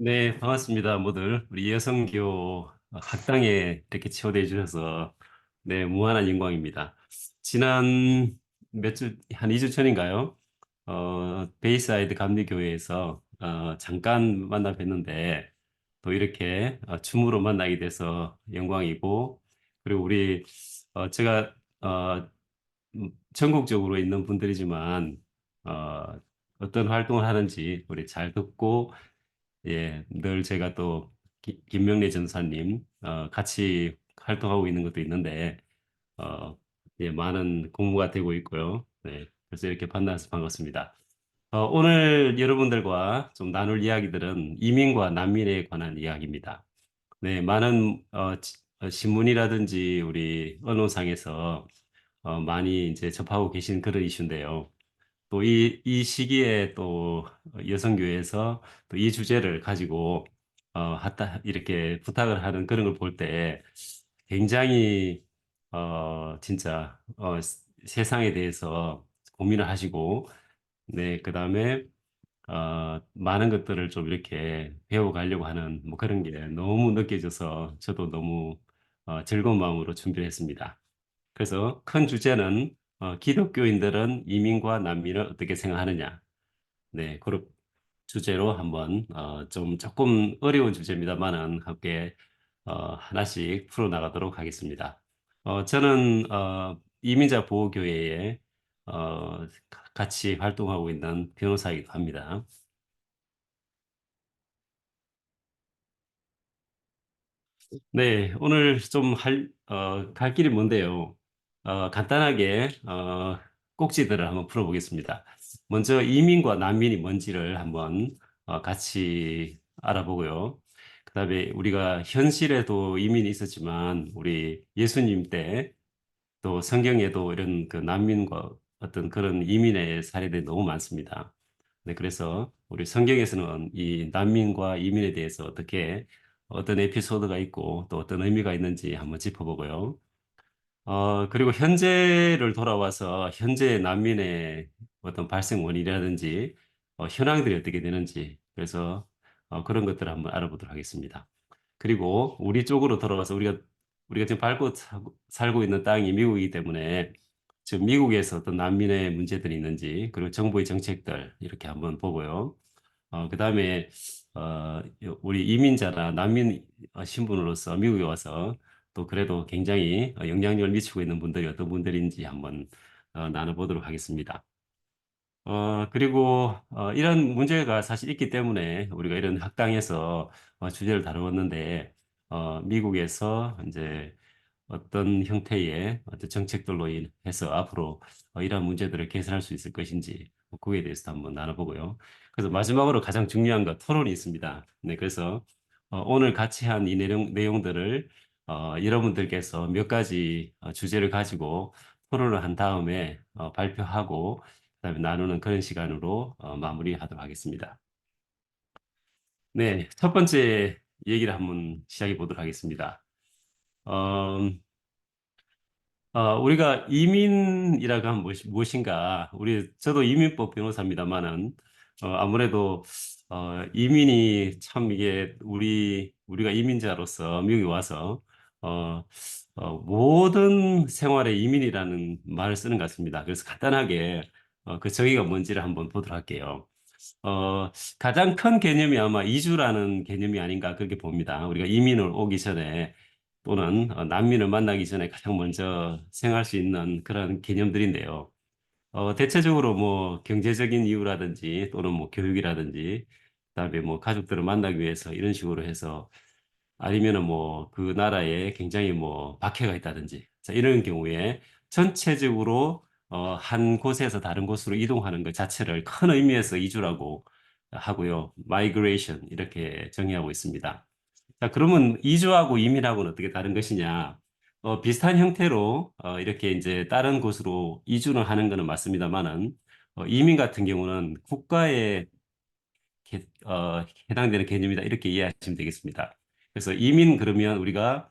네, 반갑습니다, 모두. 우리 여성교 학당에 이렇게 초대해 주셔서, 네, 무한한 영광입니다. 지난 한 2주 전인가요? 베이사이드 감리교회에서 잠깐 만나 뵀는데, 또 이렇게 줌으로 만나게 돼서 영광이고, 그리고 제가 전국적으로 있는 분들이지만, 어, 어떤 활동을 하는지 우리 잘 듣고, 예, 늘 제가 또 김명래 전사님 같이 활동하고 있는 것도 있는데 어, 예, 많은 공부가 되고 있고요. 네, 그래서 이렇게 만나서 반갑습니다. 오늘 여러분들과 좀 나눌 이야기들은 이민과 난민에 관한 이야기입니다. 네, 많은 신문이라든지 우리 언론상에서 많이 이제 접하고 계신 그런 이슈인데요. 또 이 시기에 또 여성교회에서 또 이 주제를 가지고 이렇게 부탁을 하는 그런 걸 볼 때 굉장히 진짜 세상에 대해서 고민을 하시고 네, 그다음에 많은 것들을 좀 이렇게 배워가려고 하는 뭐 그런 게 너무 느껴져서 저도 너무 즐거운 마음으로 준비를 했습니다. 그래서 큰 주제는 기독교인들은 이민과 난민을 어떻게 생각하느냐. 네, 그런 주제로 한번 좀 조금 어려운 주제입니다만은 함께 하나씩 풀어나가도록 하겠습니다. 저는 이민자 보호교회에 같이 활동하고 있는 변호사이기도 합니다. 네, 오늘 좀 갈 길이 뭔데요. 간단하게, 꼭지들을 한번 풀어보겠습니다. 먼저 이민과 난민이 뭔지를 한번 같이 알아보고요. 그 다음에 우리가 현실에도 이민이 있었지만, 우리 예수님 때 또 성경에도 이런 그 난민과 어떤 그런 이민의 사례들이 너무 많습니다. 네, 그래서 우리 성경에서는 이 난민과 이민에 대해서 어떻게 어떤 에피소드가 있고 또 어떤 의미가 있는지 한번 짚어보고요. 그리고 현재를 돌아와서 현재 난민의 어떤 발생 원인이라든지 현황들이 어떻게 되는지 그래서 그런 것들을 한번 알아보도록 하겠습니다. 그리고 우리 쪽으로 돌아와서 우리가 지금 밟고 살고 있는 땅이 미국이기 때문에 지금 미국에서 어떤 난민의 문제들이 있는지 그리고 정부의 정책들 이렇게 한번 보고요. 그다음에 우리 이민자나 난민 신분으로서 미국에 와서 또 그래도 굉장히 영향력을 미치고 있는 분들이 어떤 분들인지 한번 나눠보도록 하겠습니다. 그리고 이런 문제가 사실 있기 때문에 우리가 이런 학당에서 주제를 다루었는데 미국에서 이제 어떤 형태의 어떤 정책들로 인해서 앞으로 이러한 문제들을 개선할 수 있을 것인지 뭐 그거에 대해서 한번 나눠보고요. 그래서 마지막으로 가장 중요한 거 토론이 있습니다. 네, 그래서 오늘 같이 한 이 내용들을 여러분들께서 몇 가지 주제를 가지고 토론을 한 다음에 발표하고 그다음에 나누는 그런 시간으로 마무리하도록 하겠습니다. 네, 첫 번째 얘기를 한번 시작해 보도록 하겠습니다. 어, 우리가 이민이라고 하면 무엇인가? 저도 이민법 변호사입니다만은, 아무래도, 이민이 참 이게 우리가 이민자로서 미국에 와서, 어, 모든 생활에 이민이라는 말을 쓰는 것 같습니다. 그래서 간단하게, 그 정의가 뭔지를 한번 보도록 할게요. 어, 가장 큰 개념이 아마 이주라는 개념이 아닌가 그렇게 봅니다. 우리가 이민을 오기 전에 또는 난민을 만나기 전에 가장 먼저 생각할 수 있는 그런 개념들인데요. 대체적으로 뭐 경제적인 이유라든지 또는 뭐 교육이라든지 그다음에 뭐 가족들을 만나기 위해서 이런 식으로 해서 아니면은 뭐 그 나라에 굉장히 뭐 박해가 있다든지 자, 이런 경우에 전체적으로 한 곳에서 다른 곳으로 이동하는 것 자체를 큰 의미에서 이주라고 하고요. migration 이렇게 정의하고 있습니다. 자, 그러면 이주하고 이민하고는 어떻게 다른 것이냐? 비슷한 형태로 이렇게 이제 다른 곳으로 이주를 하는 것은 맞습니다만은 이민 같은 경우는 국가의 해당되는 개념이다. 이렇게 이해하시면 되겠습니다. 그래서 이민 그러면 우리가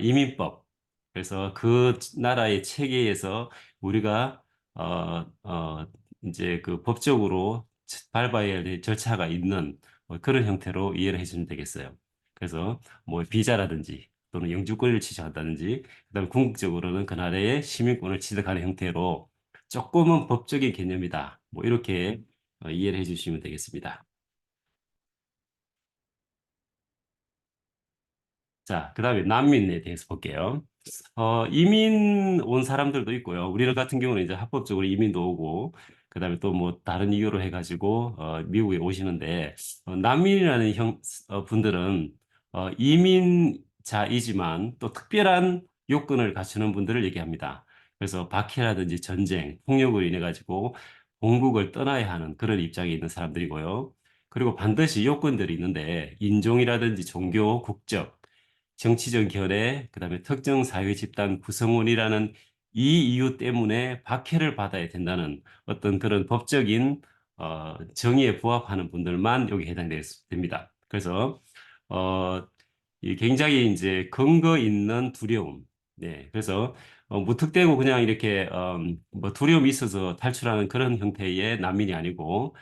이민법. 그래서 그 나라의 체계에서 우리가 어, 어, 이제 그 법적으로 밟아야 될 절차가 있는 그런 형태로 이해를 해주면 되겠어요. 그래서 뭐 비자라든지 또는 영주권을 취득한다든지 그다음에 궁극적으로는 그 나라의 시민권을 취득하는 형태로 조금은 법적인 개념이다. 뭐 이렇게 이해를 해주시면 되겠습니다. 자, 그다음에 난민에 대해서 볼게요. 이민 온 사람들도 있고요. 우리나라 같은 경우는 이제 합법적으로 이민도 오고, 그다음에 또 뭐 다른 이유로 해가지고 미국에 오시는데 난민이라는 분들은 이민자이지만 또 특별한 요건을 갖추는 분들을 얘기합니다. 그래서 박해라든지 전쟁, 폭력으로 인해 가지고 본국을 떠나야 하는 그런 입장에 있는 사람들이고요. 그리고 반드시 요건들이 있는데 인종이라든지 종교, 국적 정치적 견해, 그다음에 특정 사회 집단 구성원이라는 이 이유 때문에 박해를 받아야 된다는 어떤 그런 법적인 정의에 부합하는 분들만 여기 해당됩니다. 그래서 어, 이 굉장히 이제 근거 있는 두려움. 네, 그래서 무턱대고 그냥 이렇게 뭐 두려움이 있어서 탈출하는 그런 형태의 난민이 아니고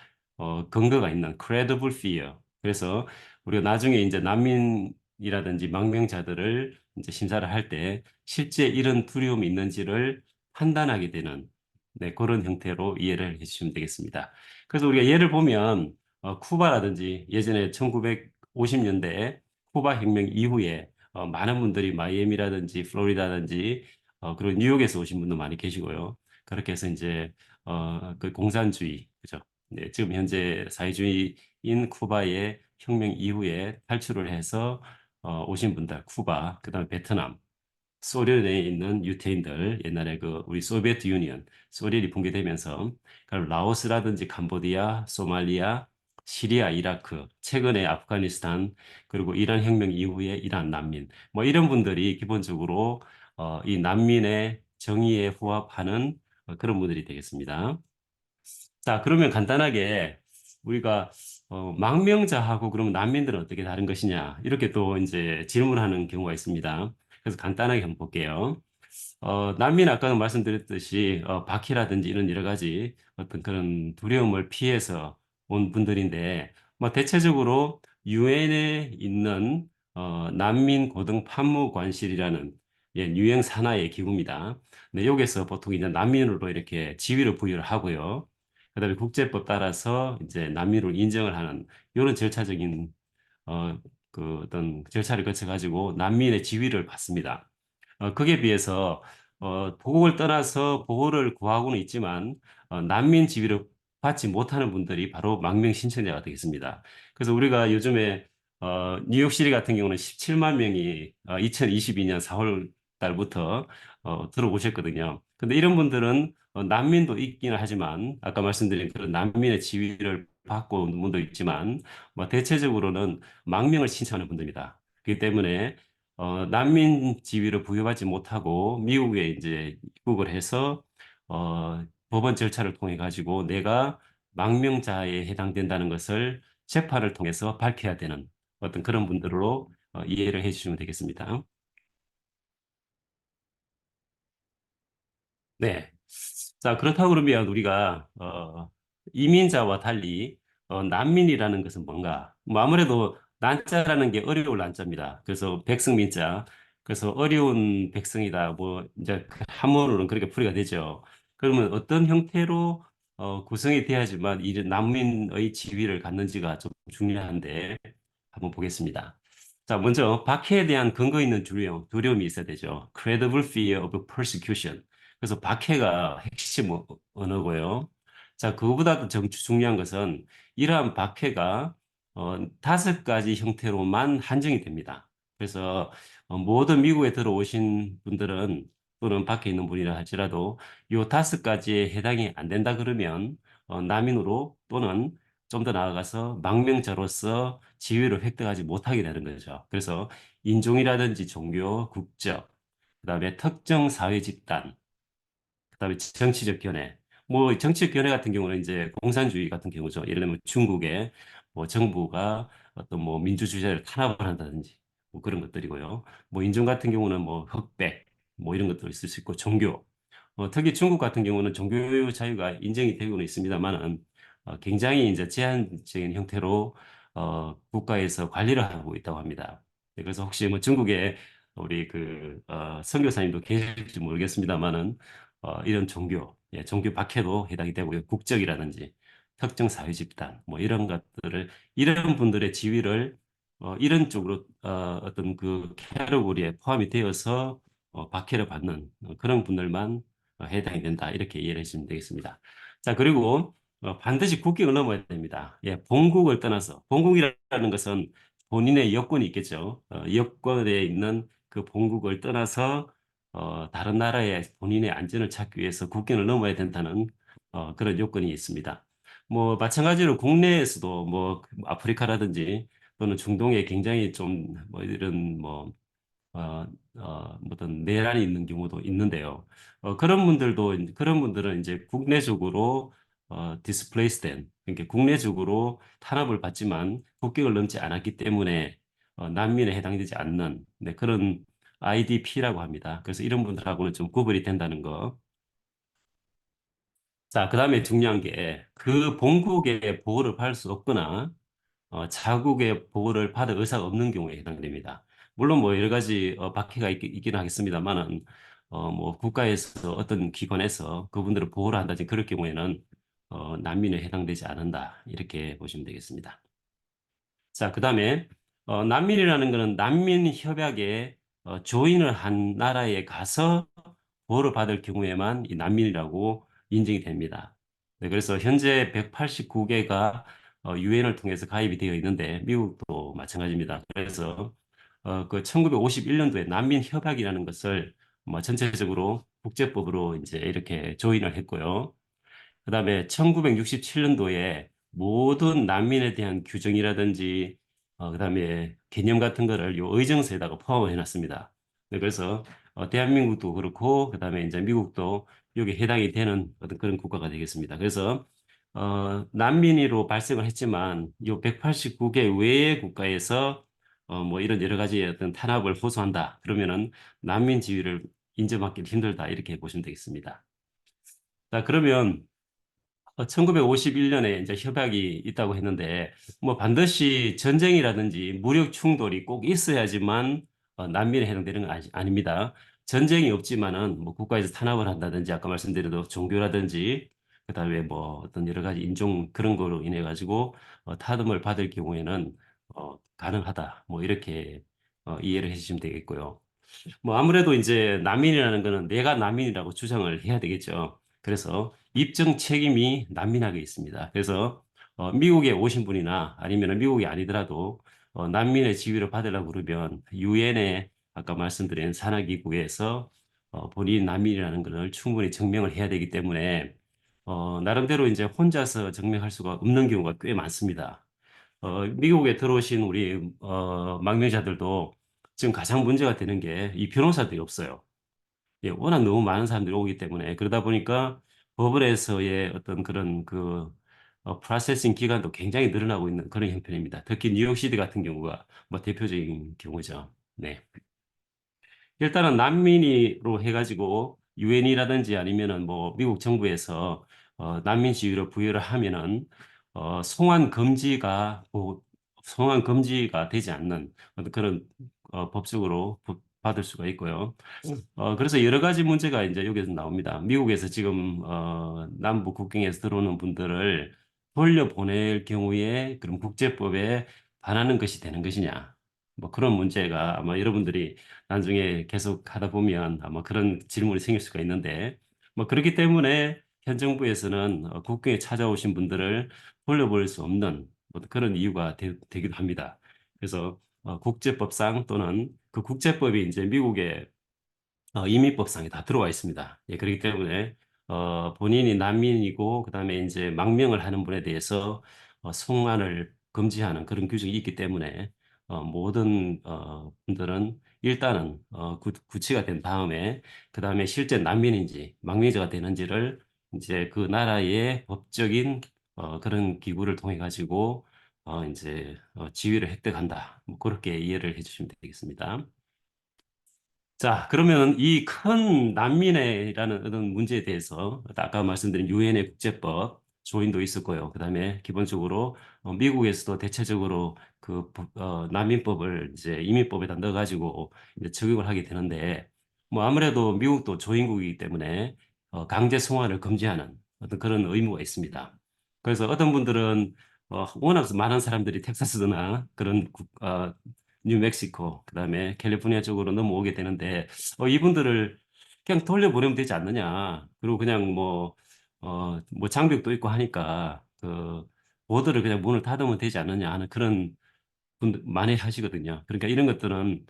근거가 있는 credible fear. 그래서 우리가 나중에 이제 난민이라든지 망명자들을 이제 심사를 할 때 실제 이런 두려움이 있는지를 판단하게 되는 네, 그런 형태로 이해를 해주시면 되겠습니다. 그래서 우리가 예를 보면 쿠바라든지 예전에 1950년대에 쿠바 혁명 이후에 많은 분들이 마이애미라든지 플로리다든지 그리고 뉴욕에서 오신 분도 많이 계시고요. 그렇게 해서 이제 그 공산주의 그죠? 네, 지금 현재 사회주의인 쿠바의 혁명 이후에 탈출을 해서 오신 분들, 쿠바, 그다음에 베트남, 소련에 있는 유태인들, 옛날에 그 우리 소비에트 유니언, 소련이 붕괴되면서 그럼 라오스라든지 캄보디아, 소말리아, 시리아, 이라크, 최근에 아프가니스탄, 그리고 이란 혁명 이후에 이란 난민, 뭐 이런 분들이 기본적으로 이 난민의 정의에 부합하는 그런 분들이 되겠습니다. 자, 그러면 간단하게 우리가 망명자하고 그러면 난민들은 어떻게 다른 것이냐 이렇게 또 이제 질문하는 경우가 있습니다. 그래서 간단하게 한번 볼게요. 난민 아까 말씀드렸듯이 박해라든지 이런 여러 가지 어떤 그런 두려움을 피해서 온 분들인데 뭐 대체적으로 유엔에 있는 난민 고등 판무관실이라는 예, 유엔 산하의 기구입니다. 네, 여기서 보통 이제 난민으로 이렇게 지위를 부여를 하고요. 그다음에 국제법 따라서 이제 난민으로 인정을 하는 이런 절차적인 그 어떤 절차를 거쳐 가지고 난민의 지위를 받습니다. 거기에 비해서 보국을 떠나서 보호를 구하고는 있지만 난민 지위를 받지 못하는 분들이 바로 망명 신청자가 되겠습니다. 그래서 우리가 요즘에 뉴욕시리 같은 경우는 17만 명이 2022년 4월 달부터 들어오셨거든요. 근데 이런 분들은 난민도 있기는 하지만 아까 말씀드린 그런 난민의 지위를 받고 온 분도 있지만 뭐 대체적으로는 망명을 신청하는 분들입니다. 그렇기 때문에 난민 지위를 부여받지 못하고 미국에 이제 입국을 해서 법원 절차를 통해 가지고 내가 망명자에 해당된다는 것을 재판을 통해서 밝혀야 되는 어떤 그런 분들로 이해를 해주시면 되겠습니다. 네. 자, 그렇다고 그러면 우리가 이민자와 달리 난민이라는 것은 뭔가? 뭐 아무래도 난자라는 게 어려울 난자입니다. 그래서 백성민자. 그래서 어려운 백성이다. 뭐 이제 그 한문으로는 그렇게 풀이가 되죠. 그러면 어떤 형태로 구성이 돼야지만 이 난민의 지위를 갖는지가 좀 중요한데 한번 보겠습니다. 자, 먼저 박해에 대한 근거 있는 두려움이 있어야 되죠. Credible fear of persecution. 그래서 박해가 핵심 언어고요. 자, 그거보다 더 중요한 것은 이러한 박해가 다섯 가지 형태로만 한정이 됩니다. 그래서 모든 미국에 들어오신 분들은 또는 밖에 있는 분이라 할지라도 요 다섯 가지에 해당이 안 된다 그러면 난민으로 또는 좀 더 나아가서 망명자로서 지위를 획득하지 못하게 되는 거죠. 그래서 인종이라든지 종교, 국적, 그다음에 특정 사회 집단, 그다음에 정치적 견해. 뭐 정치적 견해 같은 경우는 이제 공산주의 같은 경우죠. 예를 들면 중국의 뭐 정부가 어떤 뭐 민주주의자를 탄압을 한다든지 뭐 그런 것들이고요. 뭐 인종 같은 경우는 뭐 흑백 뭐 이런 것도 있을 수 있고 종교. 특히 중국 같은 경우는 종교 자유가 인정이 되고는 있습니다만은 굉장히 이제 제한적인 형태로 국가에서 관리를 하고 있다고 합니다. 네, 그래서 혹시 뭐 중국에 우리 선교사님도 계실지 모르겠습니다만은 이런 종교, 예, 종교 박해도 해당이 되고요. 국적이라든지 특정 사회 집단 뭐 이런 것들을 이런 분들의 지위를 이런 쪽으로 어떤 그 캐러고리에 포함이 되어서 박해를 받는 그런 분들만 해당이 된다. 이렇게 이해를 해주시면 되겠습니다. 자, 그리고 반드시 국경을 넘어야 됩니다. 예, 본국을 떠나서 본국이라는 것은 본인의 여권이 있겠죠. 여권에 있는 그 본국을 떠나서 다른 나라에 본인의 안전을 찾기 위해서 국경을 넘어야 된다는 그런 요건이 있습니다. 뭐 마찬가지로 국내에서도 뭐 아프리카라든지 또는 중동에 굉장히 좀 뭐 이런 뭐 어떤 내란이 있는 경우도 있는데요. 그런 분들은 이제 국내적으로 디스플레이스 된, 그러니까 국내적으로 탄압을 받지만 국경을 넘지 않았기 때문에 난민에 해당되지 않는 네, 그런 IDP라고 합니다. 그래서 이런 분들하고는 좀 구분이 된다는 거. 자, 그다음에 중요한 게 그 본국의 보호를 받을 수 없거나 자국의 보호를 받을 의사가 없는 경우에 해당됩니다. 물론 뭐 여러 가지 박해가 있긴 하겠습니다만은 뭐 국가에서 어떤 기관에서 그분들을 보호를 한다든지 그럴 경우에는 난민에 해당되지 않는다. 이렇게 보시면 되겠습니다. 자, 그다음에 난민이라는 것은 난민 협약에 조인을 한 나라에 가서 보호를 받을 경우에만 이 난민이라고 인정이 됩니다. 네, 그래서 현재 189개가 유엔을 통해서 가입이 되어 있는데 미국도 마찬가지입니다. 그래서 그 1951년도에 난민 협약이라는 것을 뭐 전체적으로 국제법으로 이제 이렇게 조인을 했고요. 그다음에 1967년도에 모든 난민에 대한 규정이라든지 그다음에 개념 같은 거를 요 의정서에다가 포함을 해놨습니다. 네, 그래서 대한민국도 그렇고 그다음에 이제 미국도 여기 해당이 되는 어떤 그런 국가가 되겠습니다. 그래서 난민으로 발생을 했지만 요 189개 외의 국가에서 뭐 이런 여러 가지 어떤 탄압을 호소한다. 그러면은 난민 지위를 인정받기 힘들다. 이렇게 보시면 되겠습니다. 자, 그러면 1951년에 이제 협약이 있다고 했는데, 뭐 반드시 전쟁이라든지 무력 충돌이 꼭 있어야지만 난민에 해당되는 건 아닙니다. 전쟁이 없지만은 뭐 국가에서 탄압을 한다든지 아까 말씀드린 종교라든지 그다음에 뭐 어떤 여러 가지 인종 그런 거로 인해 가지고 타등을 받을 경우에는 가능하다. 뭐 이렇게 이해를 해주시면 되겠고요. 뭐 아무래도 이제 난민이라는 거는 내가 난민이라고 주장을 해야 되겠죠. 그래서 입증 책임이 난민에게 있습니다. 그래서 미국에 오신 분이나 아니면 미국이 아니더라도 난민의 지위를 받으려고 그러면 유엔에 아까 말씀드린 산하기구에서 본인이 난민이라는 것을 충분히 증명을 해야 되기 때문에 나름대로 이제 혼자서 증명할 수가 없는 경우가 꽤 많습니다. 미국에 들어오신 우리 망명자들도 지금 가장 문제가 되는 게 이 변호사들이 없어요. 예, 워낙 너무 많은 사람들이 오기 때문에 그러다 보니까 법원에서의 어떤 그런 프로세싱 기간도 굉장히 늘어나고 있는 그런 형편입니다. 특히 뉴욕시티 같은 경우가 뭐 대표적인 경우죠. 네. 일단은 난민으로 해가지고 유엔이라든지 아니면은 뭐 미국 정부에서 난민 지위를 부여를 하면은 송환 금지가 송환 금지가 되지 않는 어떤 그런 법적으로 받을 수가 있고요. 그래서 여러 가지 문제가 이제 여기서 나옵니다. 미국에서 지금 남부 국경에서 들어오는 분들을 돌려보낼 경우에 그럼 국제법에 반하는 것이 되는 것이냐? 뭐 그런 문제가 아마 여러분들이 나중에 계속 하다 보면 아마 그런 질문이 생길 수가 있는데 뭐 그렇기 때문에 현 정부에서는 국경에 찾아오신 분들을 돌려보낼 수 없는 뭐 그런 이유가 되기도 합니다. 그래서 국제법상 또는 그 국제법이 이제 미국의 이민법상에 다 들어와 있습니다. 예, 그렇기 때문에 본인이 난민이고 그다음에 이제 망명을 하는 분에 대해서 송환을 금지하는 그런 규정이 있기 때문에 모든 분들은 일단은 구치가 된 다음에 그다음에 실제 난민인지 망명자가 되는지를 이제 그 나라의 법적인 그런 기구를 통해 가지고 이제 지위를 획득한다. 뭐 그렇게 이해를 해주시면 되겠습니다. 자, 그러면 이 큰 난민이라는 어떤 문제에 대해서 아까 말씀드린 유엔의 국제법 조인도 있었고요. 그다음에 기본적으로 미국에서도 대체적으로 난민법을 이제 이민법에다 넣어가지고 이제 적용을 하게 되는데 뭐 아무래도 미국도 조인국이기 때문에 강제 송환을 금지하는 어떤 그런 의무가 있습니다. 그래서 어떤 분들은 워낙 많은 사람들이 텍사스나 그런 뉴멕시코, 그다음에 캘리포니아 쪽으로 넘어오게 되는데 이분들을 그냥 돌려보내면 되지 않느냐. 그리고 그냥 뭐 장벽도 있고 하니까 보드를 그냥 문을 닫으면 되지 않느냐 하는 그런 분들 많이 하시거든요. 그러니까 이런 것들은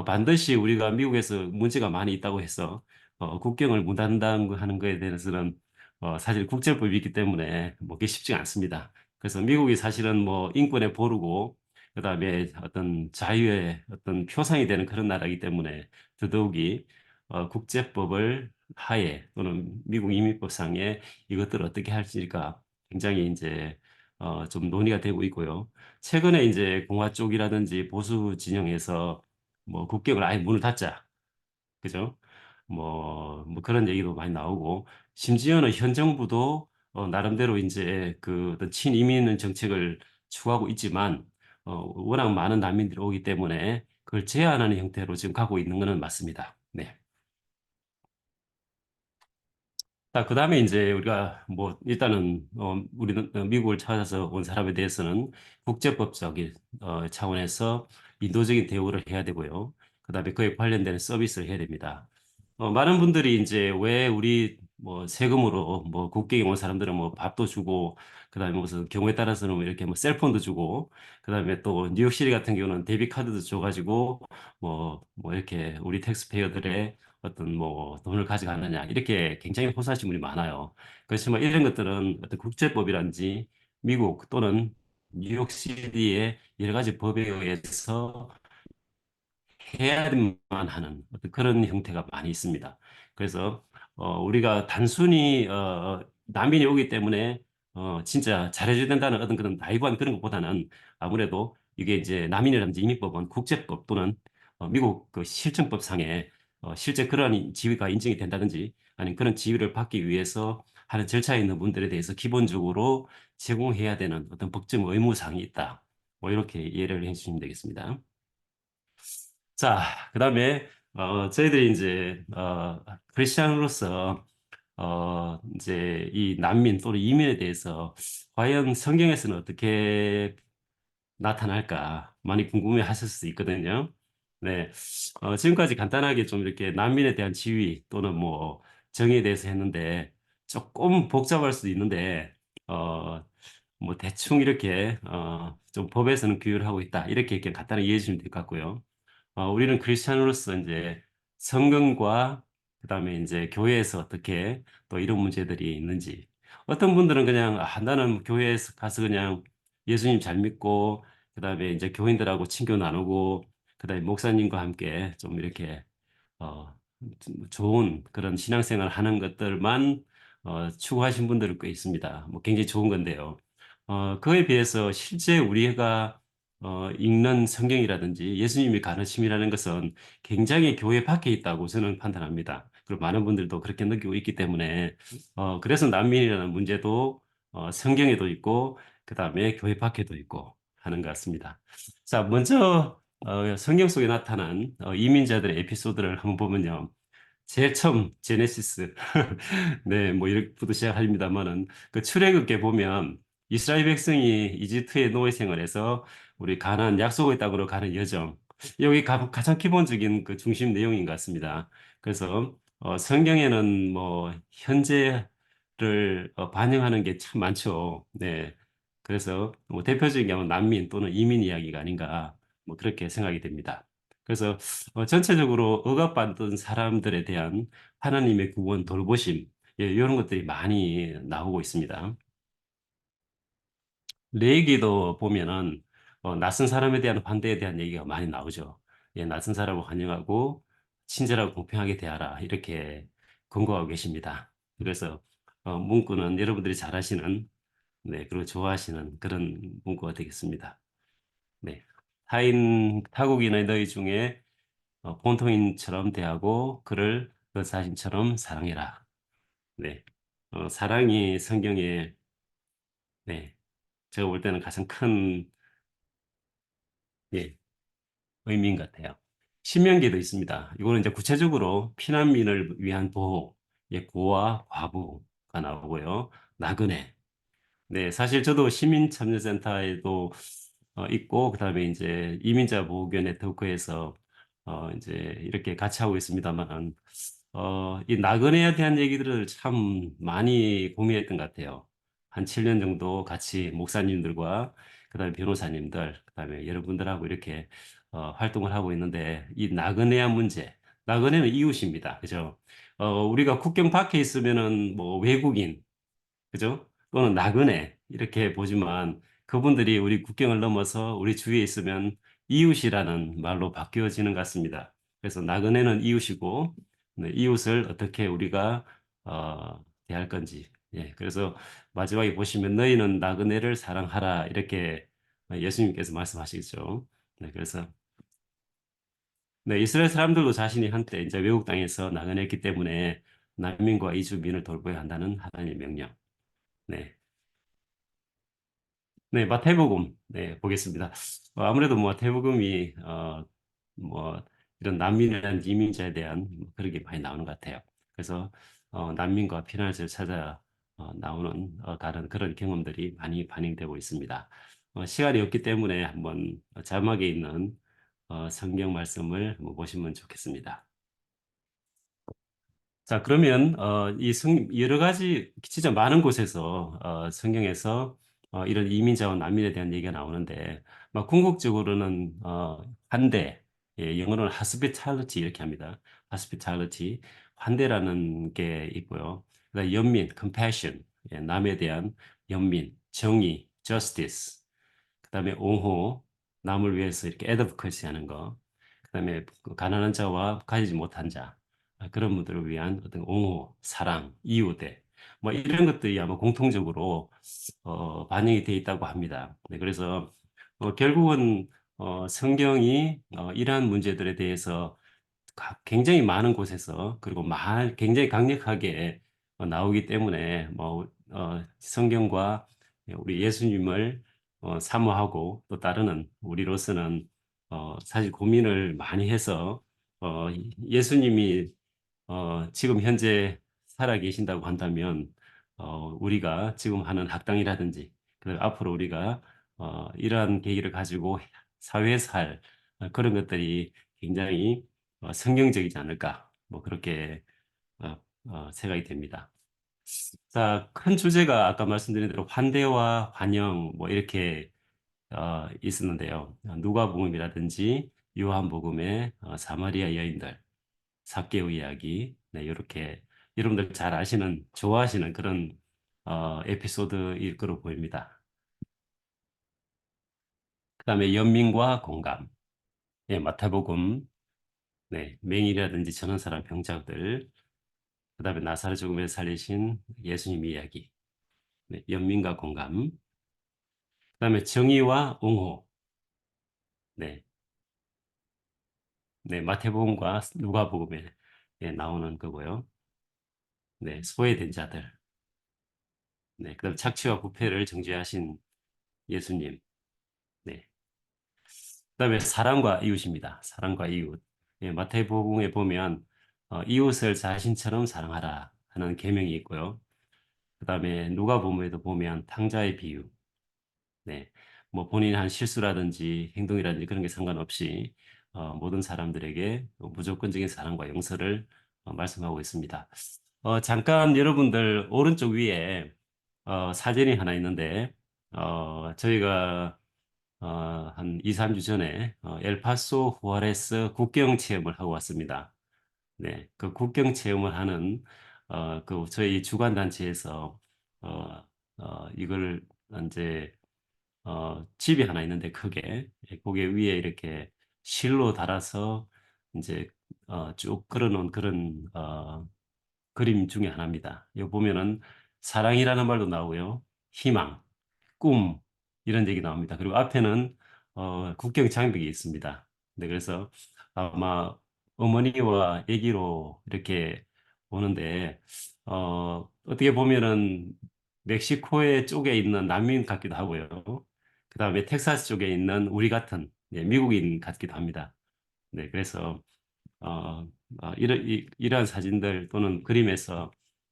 반드시 우리가 미국에서 문제가 많이 있다고 해서 국경을 문 닫는다는 하는 거에 대해서는 사실 국제법이 있기 때문에 뭐 그게 쉽지가 않습니다. 그래서 미국이 사실은 뭐 인권에 보루고 그다음에 어떤 자유의 어떤 표상이 되는 그런 나라이기 때문에 더더욱이 국제법을 하에 또는 미국 이민법상에 이것들을 어떻게 할지가 굉장히 이제 좀 논의가 되고 있고요. 최근에 이제 공화 쪽이라든지 보수 진영에서 뭐 국경을 아예 문을 닫자. 그죠? 뭐 그런 얘기도 많이 나오고, 심지어는 현 정부도 나름대로 이제 그 어떤 친이민 정책을 추구하고 있지만, 워낙 많은 난민들이 오기 때문에 그걸 제한하는 형태로 지금 가고 있는 것은 맞습니다. 네. 자, 그다음에 이제 우리가 뭐 일단은 우리는 미국을 찾아서 온 사람에 대해서는 국제법적인 차원에서 인도적인 대우를 해야 되고요. 그다음에 그에 관련된 서비스를 해야 됩니다. 많은 분들이 이제 왜 우리 뭐 세금으로 뭐 국경에 온 사람들은 뭐 밥도 주고 그다음에 무슨 경우에 따라서는 뭐 이렇게 뭐 셀폰도 주고 그다음에 또 뉴욕시리 같은 경우는 데비트 카드도 줘가지고 뭐 이렇게 우리 텍스페이어들의 어떤 뭐 돈을 가져가느냐 이렇게 굉장히 호소하시는 분이 많아요. 그렇지만 이런 것들은 어떤 국제법이란지 미국 또는 뉴욕시리의 여러 가지 법에 의해서 해야만 하는 어떤 그런 형태가 많이 있습니다. 그래서 우리가 단순히 난민이 오기 때문에 진짜 잘해줘야 된다는 어떤 그런 나이브한 그런 것보다는 아무래도 이게 이제 난민이라든지 이민법은 국제법 또는 미국 그 실정법상에 실제 그러한 지위가 인정이 된다든지 아니면 그런 지위를 받기 위해서 하는 절차에 있는 분들에 대해서 기본적으로 제공해야 되는 어떤 법적 의무 사항이 있다. 뭐 이렇게 이해를 해주시면 되겠습니다. 자, 그다음에 저희들이 이제 크리스천으로서 이제 이 난민 또는 이민에 대해서 과연 성경에서는 어떻게 나타날까 많이 궁금해 하실 수 있거든요. 네, 지금까지 간단하게 좀 이렇게 난민에 대한 지위 또는 뭐 정의에 대해서 했는데 조금 복잡할 수도 있는데 어, 뭐 대충 이렇게 좀 법에서는 규율을 하고 있다 이렇게 간단하게 이해해 주시면 될 것 같고요. 우리는 크리스천으로서 이제 성경과 그다음에 이제 교회에서 어떻게 또 이런 문제들이 있는지 어떤 분들은 그냥 나는 교회에서 가서 그냥 예수님 잘 믿고 그다음에 이제 교인들하고 친교 나누고 그다음에 목사님과 함께 좀 이렇게 어, 좋은 그런 신앙생활 하는 것들만 추구하신 분들이 꽤 있습니다. 뭐 굉장히 좋은 건데요. 그에 비해서 실제 우리가 읽는 성경이라든지 예수님이 가르침이라는 것은 굉장히 교회 밖에 있다고 저는 판단합니다. 그리고 많은 분들도 그렇게 느끼고 있기 때문에 그래서 난민이라는 문제도 성경에도 있고 그다음에 교회 밖에도 있고 하는 것 같습니다. 자, 먼저 성경 속에 나타난 이민자들의 에피소드를 한번 보면요. 제일 처음 제네시스 네, 뭐 이렇게부터 시작합니다만은 그 출애굽기에 보면 이스라엘 백성이 이집트의 노예 생활에서 우리 가나안 약속의 땅으로 가는 여정 여기 가장 기본적인 그 중심 내용인 것 같습니다. 그래서 성경에는 뭐 현재를 반영하는 게 참 많죠. 네, 그래서 뭐 대표적인 게 아마 난민 또는 이민 이야기가 아닌가 뭐 그렇게 생각이 됩니다. 그래서 전체적으로 억압받던 사람들에 대한 하나님의 구원, 돌보심, 예, 이런 것들이 많이 나오고 있습니다. 레위기도 보면은 낯선 사람에 대한 환대에 대한 얘기가 많이 나오죠. 예, 낯선 사람을 환영하고 친절하고 공평하게 대하라 이렇게 권고하고 계십니다. 그래서 문구는 여러분들이 잘 아시는 네, 그리고 좋아하시는 그런 문구가 되겠습니다. 네, 타국인의 너희 중에 본토인처럼 대하고 그를 그 자신처럼 사랑해라. 네. 사랑이 성경에 네. 제가 볼 때는 가장 큰, 예, 의미인 것 같아요. 신명기에도 있습니다. 이거는 이제 구체적으로 피난민을 위한 보호, 예, 고아, 과부가 나오고요. 나그네. 네, 사실 저도 시민참여센터에도 있고, 그다음에 이제 이민자 보호교 네트워크에서 이제 이렇게 같이 하고 있습니다만, 이 나그네에 대한 얘기들을 참 많이 고민했던 것 같아요. 한 7년 정도 같이 목사님들과 그다음에 변호사님들, 그다음에 여러분들하고 이렇게 활동을 하고 있는데, 이 나그네의 문제, 나그네는 이웃입니다. 그죠? 우리가 국경 밖에 있으면은 뭐 외국인, 그죠? 또는 나그네 이렇게 보지만 그분들이 우리 국경을 넘어서 우리 주위에 있으면 이웃이라는 말로 바뀌어지는 것 같습니다. 그래서 나그네는 이웃이고 네, 이웃을 어떻게 우리가 대할 건지. 예, 그래서 마지막에 보시면 너희는 나그네를 사랑하라 이렇게 예수님께서 말씀하시죠. 네, 그래서 네, 이스라엘 사람들도 자신이 한때 이제 외국 땅에서 나그네했기 때문에 난민과 이주민을 돌보아야 한다는 하나님의 명령. 네. 네, 마태복음, 네, 보겠습니다. 아무래도 뭐 마태복음이, 뭐, 이런 난민이란 이민자에 대한 그런 게 많이 나오는 것 같아요. 그래서, 난민과 피난처를 찾아 나오는 다른 그런 경험들이 많이 반영되고 있습니다. 시간이 없기 때문에 한번 자막에 있는 성경 말씀을 한번 보시면 좋겠습니다. 자, 그러면 여러 가지 진짜 많은 곳에서 성경에서 이런 이민자와 난민에 대한 얘기가 나오는데 막 궁극적으로는 환대, 예, 영어로는 hospitality 이렇게 합니다. hospitality, 환대라는 게 있고요. 그다음 연민, compassion, 예, 남에 대한 연민, 정의, justice, 그다음에 옹호, 남을 위해서 이렇게 advocacy 하는 거. 그다음에 그 가난한 자와 가지지 못한 자, 그런 분들을 위한 어떤 옹호, 사랑, 이웃대, 뭐 이런 것들이 아마 공통적으로 반영이 되어 있다고 합니다. 네, 그래서 결국은 성경이 이러한 문제들에 대해서 굉장히 많은 곳에서 그리고 굉장히 강력하게 나오기 때문에 뭐 성경과 우리 예수님을 사모하고 또 따르는 우리로서는 사실 고민을 많이 해서 예수님이 지금 현재 살아 계신다고 한다면 우리가 지금 하는 학당이라든지 그 앞으로 우리가 이러한 계기를 가지고 사회에서 할 그런 것들이 굉장히 성경적이지 않을까 뭐 그렇게 생각이 됩니다. 자, 큰 주제가 아까 말씀드린 대로 환대와 환영 뭐 이렇게 있었는데요. 누가복음이라든지 요한복음의 사마리아 여인들, 삭개오 이야기, 네, 이렇게 여러분들 잘 아시는 좋아하시는 그런 에피소드일 거로 보입니다. 그다음에 연민과 공감, 예, 마태복음, 네, 맹인이라든지 전한 사람 병자들, 그다음에 나사렛 죽음에서 살리신 예수님 이야기, 네, 연민과 공감, 그다음에 정의와 옹호, 네, 네, 마태복음과 누가복음에 예, 나오는 거고요. 네, 소외된 자들, 네, 그다음 착취와 부패를 정죄하신 예수님, 네, 그다음에 사랑과 이웃입니다. 사랑과 이웃. 예, 마태복음에 보면 이웃을 자신처럼 사랑하라 하는 계명이 있고요. 그다음에 누가복음에도 보면 탕자의 비유. 네. 뭐 본인이 한 실수라든지 행동이라든지 그런 게 상관없이 모든 사람들에게 무조건적인 사랑과 용서를 말씀하고 있습니다. 잠깐 여러분들 오른쪽 위에 사진이 하나 있는데 저희가 한 2, 3주 전에 엘파소 후아레스 국경 체험을 하고 왔습니다. 네, 그 국경 체험을 하는 그 저희 주관 단체에서 이걸 이제 집이 하나 있는데 크게 예, 거기에 위에 이렇게 실로 달아서 이제 쭉 그려놓은 그런 그림 중에 하나입니다. 여기 보면은 사랑이라는 말도 나오고요, 희망, 꿈 이런 얘기 나옵니다. 그리고 앞에는 국경 장벽이 있습니다. 네, 그래서 아마 어머니와 아기로 이렇게 보는데 어떻게 보면은 멕시코의 쪽에 있는 난민 같기도 하고요. 그다음에 텍사스 쪽에 있는 우리 같은 예, 미국인 같기도 합니다. 네, 그래서 어, 이러한 사진들 또는 그림에서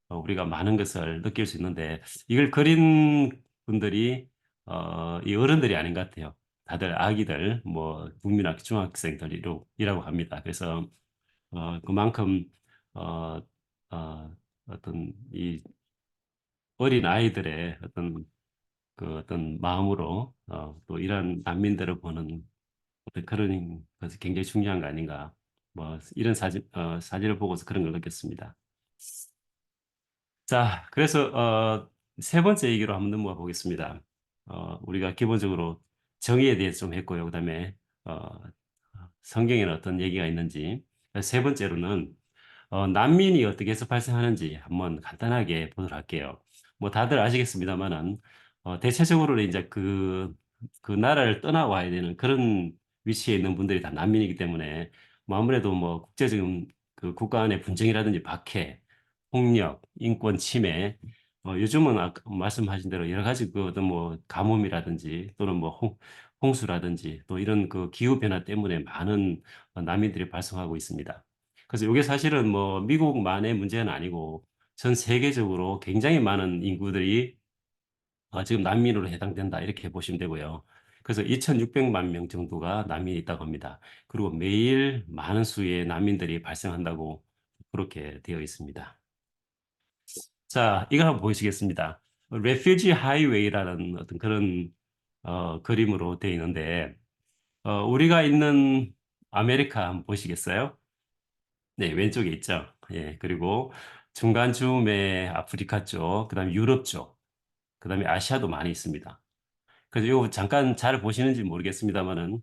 우리가 많은 것을 느낄 수 있는데 이걸 그린 분들이 이 어른들이 아닌 것 같아요. 다들 아기들, 뭐 국민학교 중학생들이라고 합니다. 그래서 그만큼 어, 어떤 이 어린 아이들의 어떤 그 어떤 마음으로 또 이런 난민들을 보는 어떤 그런 것이 굉장히 중요한 거 아닌가. 뭐 이런 사진을 보고서 그런 걸 느꼈습니다. 자, 그래서 세 번째 얘기로 한번 넘어가 보겠습니다. 우리가 기본적으로 정의에 대해서 좀 했고요. 그다음에 성경에는 어떤 얘기가 있는지. 세 번째로는 난민이 어떻게 해서 발생하는지 한번 간단하게 보도록 할게요. 뭐 다들 아시겠습니다만은 대체적으로는 이제 그 나라를 떠나와야 되는 그런 위치에 있는 분들이 다 난민이기 때문에 뭐 아무래도 뭐 국제적인 그 국가 안의 분쟁이라든지 박해, 폭력, 인권 침해, 요즘은 아까 말씀하신 대로 여러 가지 그 어떤 뭐 가뭄이라든지 또는 뭐 홍수라든지 또 이런 그 기후 변화 때문에 많은 난민들이 발생하고 있습니다. 그래서 이게 사실은 뭐 미국만의 문제는 아니고 전 세계적으로 굉장히 많은 인구들이 지금 난민으로 해당된다 이렇게 보시면 되고요. 그래서 2,600만 명 정도가 난민이 있다고 합니다. 그리고 매일 많은 수의 난민들이 발생한다고 그렇게 되어 있습니다. 자, 이거 한번 보시겠습니다. 레퓨지 하이웨이라는 어떤 그런 그림으로 되어 있는데 우리가 있는 아메리카 한번 보시겠어요? 네, 왼쪽에 있죠. 예, 그리고 중간쯤에 아프리카 쪽, 그다음에 유럽 쪽, 그다음에 아시아도 많이 있습니다. 그래서 이거 잠깐 잘 보시는지 모르겠습니다만은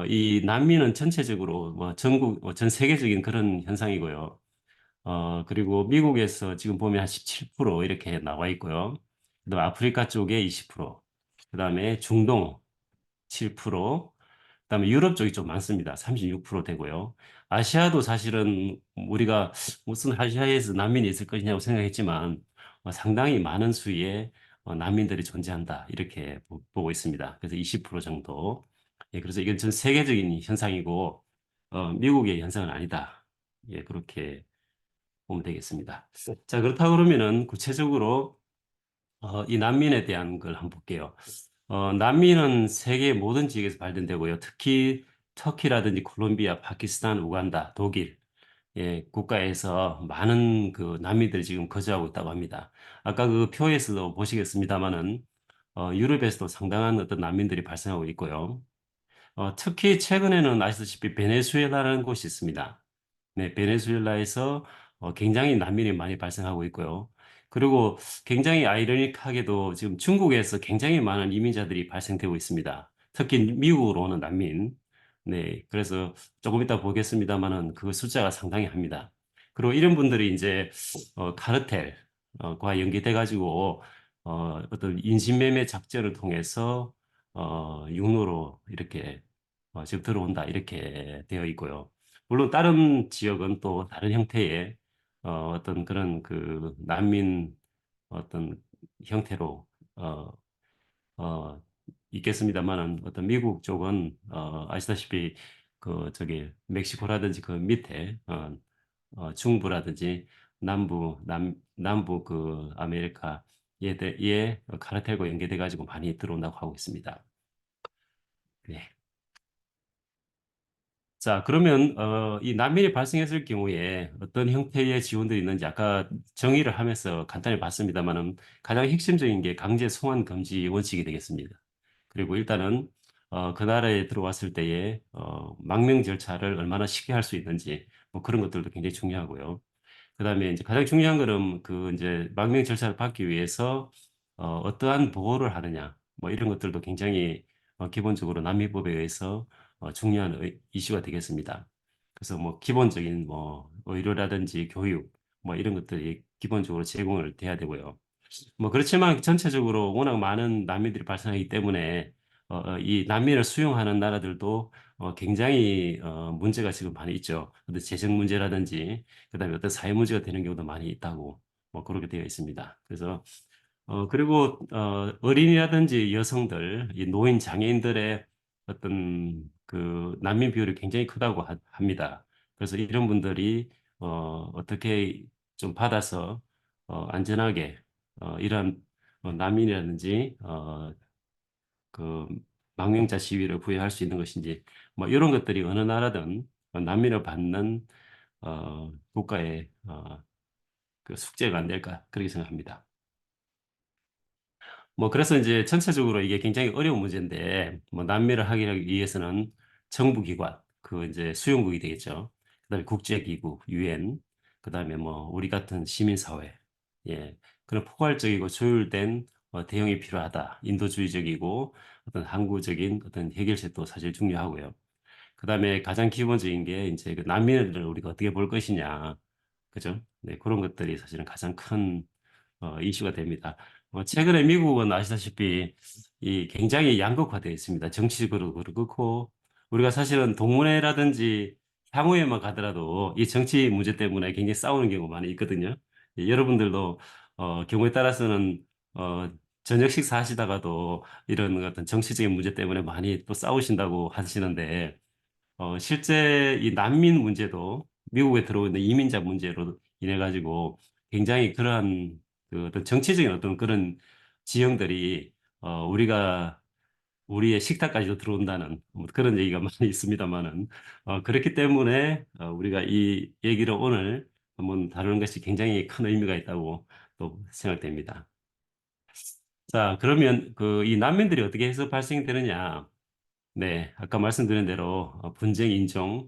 이 난민은 전체적으로 뭐 전국, 전 세계적인 그런 현상이고요. 그리고 미국에서 지금 보면 한 17% 이렇게 나와 있고요. 그다음에 아프리카 쪽에 20%, 그다음에 중동 7%, 그다음에 유럽 쪽이 좀 많습니다. 36% 되고요. 아시아도 사실은 우리가 무슨 아시아에서 난민이 있을 것이냐고 생각했지만 상당히 많은 수의 난민들이 존재한다. 이렇게 보고 있습니다. 그래서 20% 정도. 예, 그래서 이건 전 세계적인 현상이고 미국의 현상은 아니다. 예, 그렇게 보면 되겠습니다. 자, 그렇다 그러면은 구체적으로 이 난민에 대한 걸 한번 볼게요. 난민은 세계 모든 지역에서 발견되고요. 특히 터키라든지 콜롬비아, 파키스탄, 우간다, 독일, 예, 국가에서 많은 그 난민들이 지금 거주하고 있다고 합니다. 아까 그 표에서도 보시겠습니다만은 유럽에서도 상당한 어떤 난민들이 발생하고 있고요. 특히 최근에는 아시다시피 베네수엘라라는 곳이 있습니다. 네, 베네수엘라에서 굉장히 난민이 많이 발생하고 있고요. 그리고 굉장히 아이러니하게도 지금 중국에서 굉장히 많은 이민자들이 발생되고 있습니다. 특히 미국으로 오는 난민. 네, 그래서 조금 이따 보겠습니다만은 그 숫자가 상당히 합니다. 그리고 이런 분들이 이제 카르텔과 연계돼 가지고 어떤 인신매매 작전을 통해서 육로로 이렇게 지금 들어온다 이렇게 되어 있고요. 물론 다른 지역은 또 다른 형태의 어떤 그런 그 난민 어떤 형태로 어, 어, 있겠습니다만은 어떤 미국 쪽은 아시다시피 그 저기 멕시코라든지 그 밑에 중부라든지 남부 그 아메리카에 카르텔과 연계돼 가지고 많이 들어온다고 하고 있습니다. 네. 자, 그러면 이 난민이 발생했을 경우에 어떤 형태의 지원들이 있는지 아까 정의를 하면서 간단히 봤습니다만은 가장 핵심적인 게 강제 송환 금지 원칙이 되겠습니다. 그리고 일단은 그 나라에 들어왔을 때에 망명 절차를 얼마나 쉽게 할 수 있는지 뭐 그런 것들도 굉장히 중요하고요. 그다음에 이제 가장 중요한 거는 그 이제 망명 절차를 받기 위해서 어떠한 보호를 하느냐 뭐 이런 것들도 굉장히 기본적으로 난민법에 의해서 중요한 이슈가 되겠습니다. 그래서 뭐 기본적인 뭐 의료라든지 교육 뭐 이런 것들이 기본적으로 제공을 돼야 되고요. 뭐 그렇지만 전체적으로 워낙 많은 난민들이 발생하기 때문에 이 난민을 수용하는 나라들도 굉장히 문제가 지금 많이 있죠. 어떤 재정 문제라든지 그다음에 어떤 사회 문제가 되는 경우도 많이 있다고 뭐 그렇게 되어 있습니다. 그래서 그리고 어린이라든지 여성들, 이 노인 장애인들의 어떤 그 난민 비율이 굉장히 크다고 합니다. 그래서 이런 분들이 어떻게 좀 받아서 안전하게 이런 난민이라든지 그 망명자 시위를 부여할 수 있는 것인지 뭐 이런 것들이 어느 나라든 난민을 받는 국가의 그 숙제가 안 될까 그렇게 생각합니다. 뭐 그래서 이제 전체적으로 이게 굉장히 어려운 문제인데 뭐 남미를 하기 위해서는 정부기관 그 이제 수용국이 되겠죠. 그다음에 국제기구 유엔 그다음에 뭐 우리 같은 시민사회 예 그런 포괄적이고 조율된 대응이 필요하다. 인도주의적이고 어떤 항구적인 어떤 해결책도 사실 중요하고요. 그다음에 가장 기본적인 게 이제 그 난민을 우리가 어떻게 볼 것이냐 그죠? 네 그런 것들이 사실은 가장 큰 이슈가 됩니다. 최근에 미국은 아시다시피 이 굉장히 양극화되어 있습니다. 정치적으로 그렇고 우리가 사실은 동문회라든지 향후에만 가더라도 이 정치 문제 때문에 굉장히 싸우는 경우가 많이 있거든요. 예, 여러분들도 경우에 따라서는 어, 저녁 식사하시다가도 이런 어떤 정치적인 문제 때문에 많이 또 싸우신다고 하시는데 실제 이 난민 문제도 미국에 들어오는 이민자 문제로 인해 가지고 굉장히 그러한 그 어떤 정치적인 어떤 그런 지형들이 우리가 우리의 식탁까지도 들어온다는 뭐 그런 얘기가 많이 있습니다만은 그렇기 때문에 우리가 이 얘기를 오늘 한번 다루는 것이 굉장히 큰 의미가 있다고 또 생각됩니다. 자, 그러면 그 이 난민들이 어떻게 해서 발생되느냐? 네, 아까 말씀드린 대로 분쟁 인종,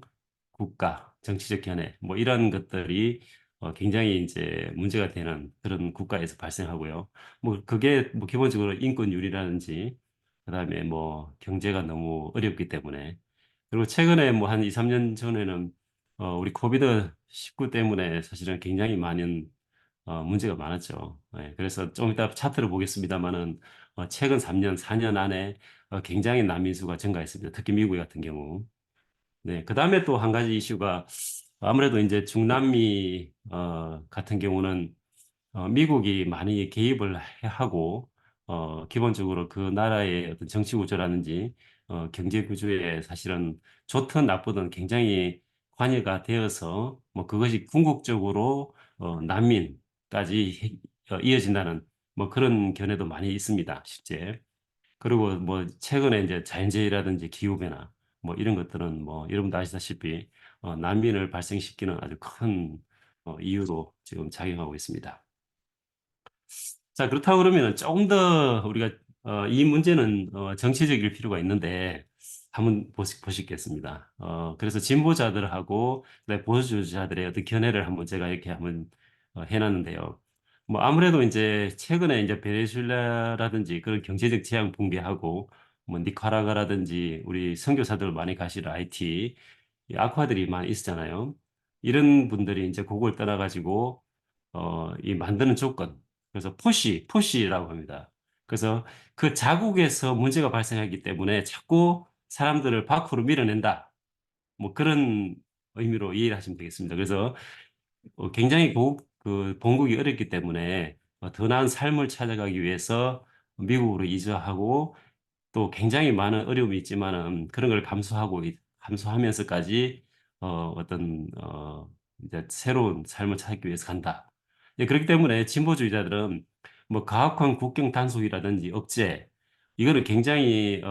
국가, 정치적 견해 뭐 이런 것들이 굉장히 이제 문제가 되는 그런 국가에서 발생하고요. 뭐 그게 뭐 기본적으로 인권율이라든지 그다음에 뭐 경제가 너무 어렵기 때문에 그리고 최근에 뭐 한 2, 3년 전에는 우리 코비드 19 때문에 사실은 굉장히 많은 문제가 많았죠. 예, 그래서 좀 이따 차트를 보겠습니다만은 최근 3년, 4년 안에 굉장히 난민 수가 증가했습니다. 특히 미국 같은 경우. 네, 그다음에 또 한 가지 이슈가 아무래도 이제 중남미 같은 경우는 미국이 많이 개입을 하고 기본적으로 그 나라의 어떤 정치 구조라든지 경제 구조에 사실은 좋든 나쁘든 굉장히 관여가 되어서 뭐 그것이 궁극적으로 난민까지 이어진다는 뭐 그런 견해도 많이 있습니다, 실제. 그리고 뭐 최근에 이제 자연재해라든지 기후변화 뭐 이런 것들은 뭐 여러분도 아시다시피 난민을 발생시키는 아주 큰 이유로 지금 작용하고 있습니다. 자, 그렇다고 그러면 조금 더 우리가 이 문제는 정치적일 필요가 있는데 한번 보시겠습니다. 그래서 진보자들하고 그다음에 보수주의자들의 어떤 견해를 한번 제가 이렇게 한번 해놨는데요. 뭐 아무래도 이제 최근에 이제 베네수엘라라든지 그런 경제적 재앙 붕괴하고 뭐 니카라과라든지 우리 선교사들 많이 가시는 하이티 이 악화들이 많이 있었잖아요. 이런 분들이 이제 그걸 떠나가지고 이 만드는 조건 그래서 푸시라고 합니다. 그래서 그 자국에서 문제가 발생하기 때문에 자꾸 사람들을 밖으로 밀어낸다. 뭐 그런 의미로 이해를 하시면 되겠습니다. 그래서 굉장히 그 본국이 어렵기 때문에 더 나은 삶을 찾아가기 위해서 미국으로 이주하고 또 굉장히 많은 어려움이 있지만은 그런 걸 감수하면서까지 어떤 이제 새로운 삶을 찾기 위해서 간다. 예, 그렇기 때문에 진보주의자들은 뭐 가혹한 국경 단속이라든지 억제 이거는 굉장히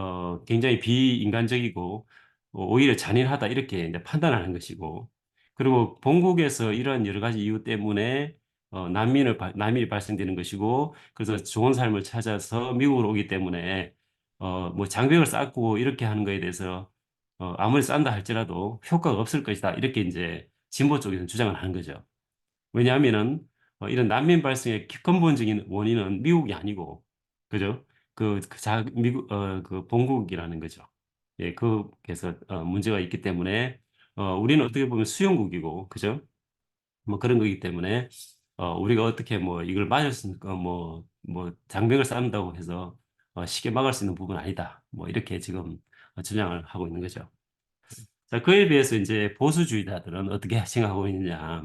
비인간적이고 오히려 잔인하다 이렇게 이제 판단하는 것이고 그리고 본국에서 이런 여러 가지 이유 때문에 난민이 발생되는 것이고 그래서 좋은 삶을 찾아서 미국으로 오기 때문에 뭐 장벽을 쌓고 이렇게 하는 거에 대해서 아무리 쌓는다 할지라도 효과가 없을 것이다. 이렇게 이제 진보 쪽에서는 주장을 하는 거죠. 왜냐하면은 이런 난민 발생의 근본적인 원인은 미국이 아니고 그죠? 미국 그 본국이라는 거죠. 예, 그래서 문제가 있기 때문에 우리는 어떻게 보면 수용국이고 그죠? 뭐 그런 거기 때문에 우리가 어떻게 뭐 이걸 막을 수 있는 뭐 장벽을 쌓는다고 해서 쉽게 막을 수 있는 부분은 아니다. 뭐 이렇게 지금 주장을 하고 있는 거죠. 자, 그에 비해서 이제 보수주의자들은 어떻게 생각하고 있느냐.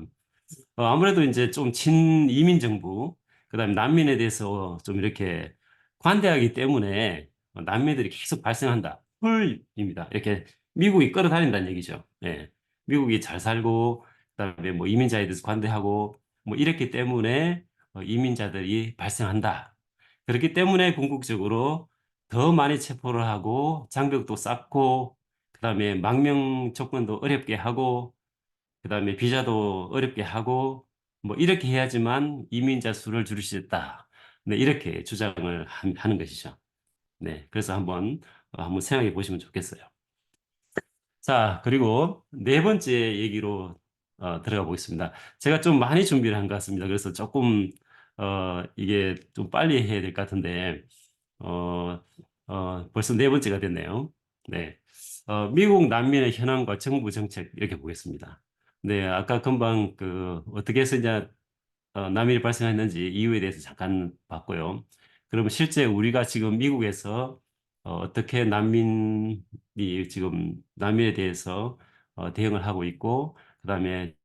아무래도 이제 좀 친이민 정부, 그다음에 난민에 대해서 좀 이렇게 관대하기 때문에 난민들이 계속 발생한다. 풀입니다. 이렇게 미국이 끌어다닌다는 얘기죠. 예. 미국이 잘 살고 그다음에 뭐 이민자에 대해서 관대하고 뭐 이랬기 때문에 이민자들이 발생한다. 그렇기 때문에 궁극적으로 더 많이 체포를 하고 장벽도 쌓고 그다음에 망명 조건도 어렵게 하고 그다음에 비자도 어렵게 하고 뭐 이렇게 해야지만 이민자 수를 줄일 수 있다. 네, 이렇게 주장을 하는 것이죠. 네, 그래서 한번 생각해 보시면 좋겠어요. 자, 그리고 네 번째 얘기로 들어가 보겠습니다. 제가 좀 많이 준비를 한 것 같습니다. 그래서 조금 이게 좀 빨리 해야 될 것 같은데 어, 벌써 네 번째가 됐네요. 네, 미국 난민의 현황과 정부 정책 이렇게 보겠습니다. 네, 아까 금방 그 어떻게 해서 이제 난민이 발생했는지 이유에 대해서 잠깐 봤고요. 그러면 실제 우리가 지금 미국에서 떻게 난민이 지금 난민에 대해서 대응을 하고 있고, 그다음에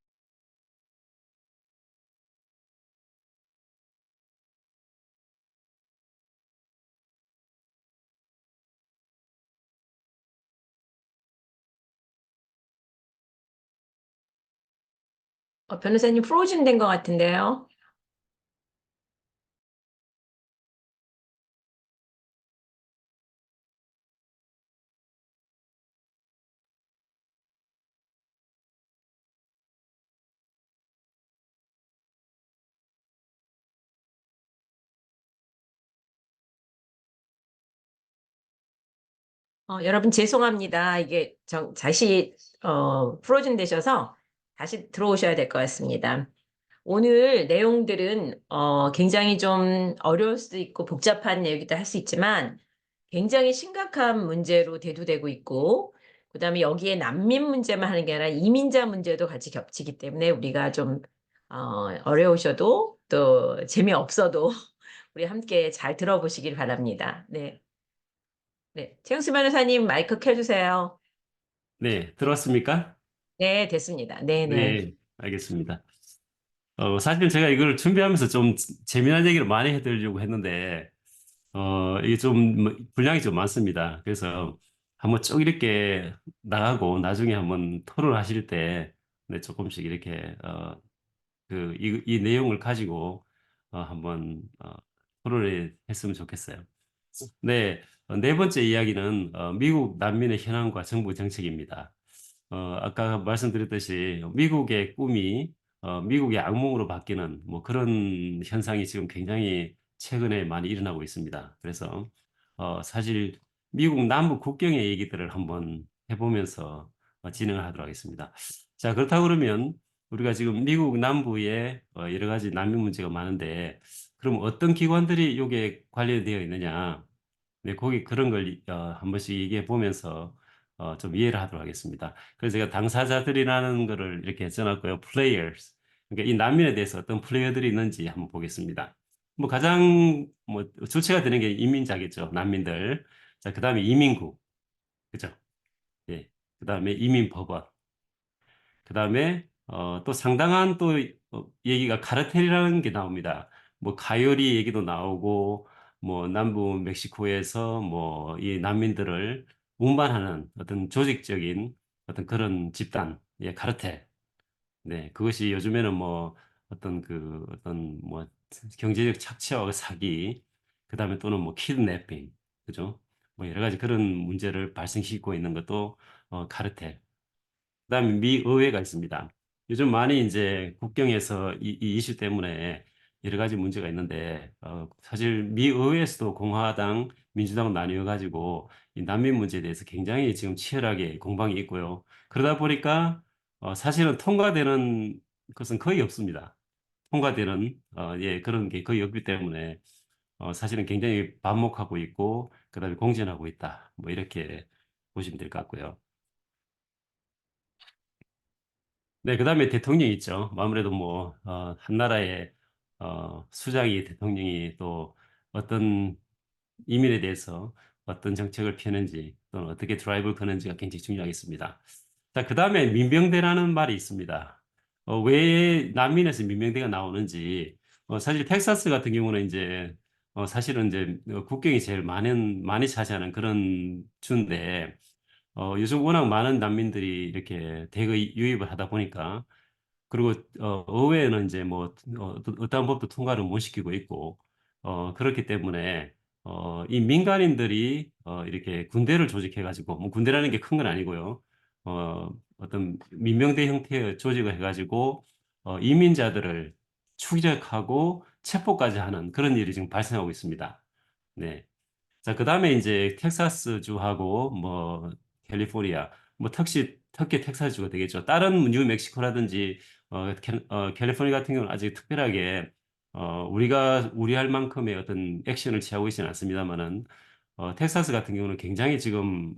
변호사님 프로즌 된 것 같은데요. 여러분 죄송합니다. 이게 다시 프로즌 되셔서 다시 들어오셔야 될 것 같습니다. 오늘 내용들은 굉장히 좀 어려울 수도 있고 복잡한 얘기도 할 수 있지만 굉장히 심각한 문제로 대두되고 있고 그다음에 여기에 난민 문제만 하는 게 아니라 이민자 문제도 같이 겹치기 때문에 우리가 좀 어려우셔도 또 재미없어도 우리 함께 잘 들어보시길 바랍니다. 네. 네. 최영수 변호사님 마이크 켜주세요. 네, 들어왔습니까? 네, 됐습니다. 네네. 네, 알겠습니다. 사실 제가 이걸 준비하면서 좀 재미난 얘기를 많이 해드리려고 했는데, 이게 좀 분량이 좀 많습니다. 그래서 한번 쭉 이렇게 나가고 나중에 한번 토론하실 때 네, 조금씩 이렇게 이 내용을 가지고 한번 토론을 했으면 좋겠어요. 네, 네 번째 이야기는 미국 난민의 현황과 정부 정책입니다. 아까 말씀드렸듯이 미국의 꿈이 미국의 악몽으로 바뀌는 뭐 그런 현상이 지금 굉장히 최근에 많이 일어나고 있습니다. 그래서 사실 미국 남부 국경의 얘기들을 한번 해보면서 진행을 하도록 하겠습니다. 자, 그렇다고 그러면 우리가 지금 미국 남부에 여러 가지 난민 문제가 많은데 그럼 어떤 기관들이 여기에 관련되어 있느냐? 네, 거기 그런 걸 한 번씩 얘기해 보면서 좀 이해를 하도록 하겠습니다. 그래서 제가 당사자들이라는 거를 이렇게 써놨고요. players. 그러니까 이 난민에 대해서 어떤 플레이어들이 있는지 한번 보겠습니다. 뭐 가장 뭐 주체가 되는 게 이민자겠죠. 난민들. 자, 그다음에 이민국. 그죠? 예. 그다음에 이민법원. 그다음에 또 상당한 또 얘기가 카르텔이라는 게 나옵니다. 뭐 카요리 얘기도 나오고 뭐 남부 멕시코에서 뭐 이 난민들을 운반하는 어떤 조직적인 어떤 그런 집단, 예, 카르텔. 네, 그것이 요즘에는 뭐 어떤 뭐 경제적 착취와 사기, 그다음에 또는 뭐 키드내핑, 그죠? 뭐 여러 가지 그런 문제를 발생시키고 있는 것도 카르텔. 그다음에 미 의회가 있습니다. 요즘 많이 이제 국경에서 이 이슈 때문에 여러 가지 문제가 있는데 사실 미 의회에서도 공화당, 민주당 나뉘어 가지고 이 난민 문제에 대해서 굉장히 지금 치열하게 공방이 있고요. 그러다 보니까 사실은 통과되는 것은 거의 없습니다. 통과되는 예, 그런 게 거의 없기 때문에 사실은 굉장히 반목하고 있고 그다음에 공전하고 있다. 뭐 이렇게 보시면 될 것 같고요. 네, 그다음에 대통령이 있죠. 아무래도 뭐, 한 나라의, 수장이 대통령이 또 어떤 이민에 대해서 어떤 정책을 펴는지 또는 어떻게 드라이브를 거는지가 굉장히 중요하겠습니다. 자, 그다음에 민병대라는 말이 있습니다. 왜 난민에서 민병대가 나오는지, 사실 텍사스 같은 경우는 이제 사실은 이제 국경이 제일 많이 차지하는 그런 주인데 요즘 워낙 많은 난민들이 이렇게 대거 유입을 하다 보니까 그리고 의회는 이제 뭐 어떠한 법도 통과를 못 시키고 있고 그렇기 때문에 이 민간인들이 이렇게 군대를 조직해 가지고 뭐 군대라는 게 큰 건 아니고요. 어떤 민병대 형태의 조직을 해 가지고 이민자들을 추적하고 체포까지 하는 그런 일이 지금 발생하고 있습니다. 네. 자, 그다음에 이제 텍사스주하고 뭐 캘리포니아, 뭐 특히 텍사스주가 되겠죠. 다른 뉴멕시코라든지 캘리포니아 같은 경우는 아직 특별하게 우리가 우려할 만큼의 어떤 액션을 취하고 있지는 않습니다만은 텍사스 같은 경우는 굉장히 지금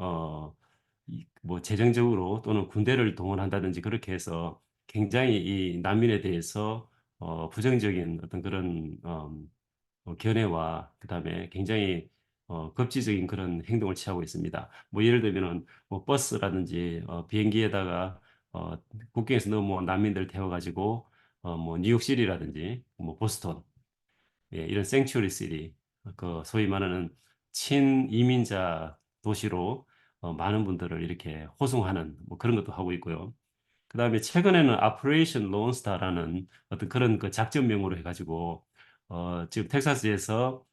뭐 재정적으로 또는 군대를 동원한다든지 그렇게 해서 굉장히 이 난민에 대해서 부정적인 어떤 그런 견해와 그다음에 굉장히 급지적인 그런 행동을 취하고 있습니다. 뭐 예를 들면은 뭐 버스라든지 비행기에다가 어, 국경에서 너무 난민들 태워가지고 뭐 뉴욕시리라든지 뭐 보스턴 예, 이런 생츄리 시리 그 소위 말하는 친이민자 도시로 많은 분들을 이렇게 호송하는 뭐 그런 것도 하고 있고요. 그다음에 최근에는 아퍼레이션 론스타라는 어떤 그런 그 작전명으로 해가지고 지금 텍사스에서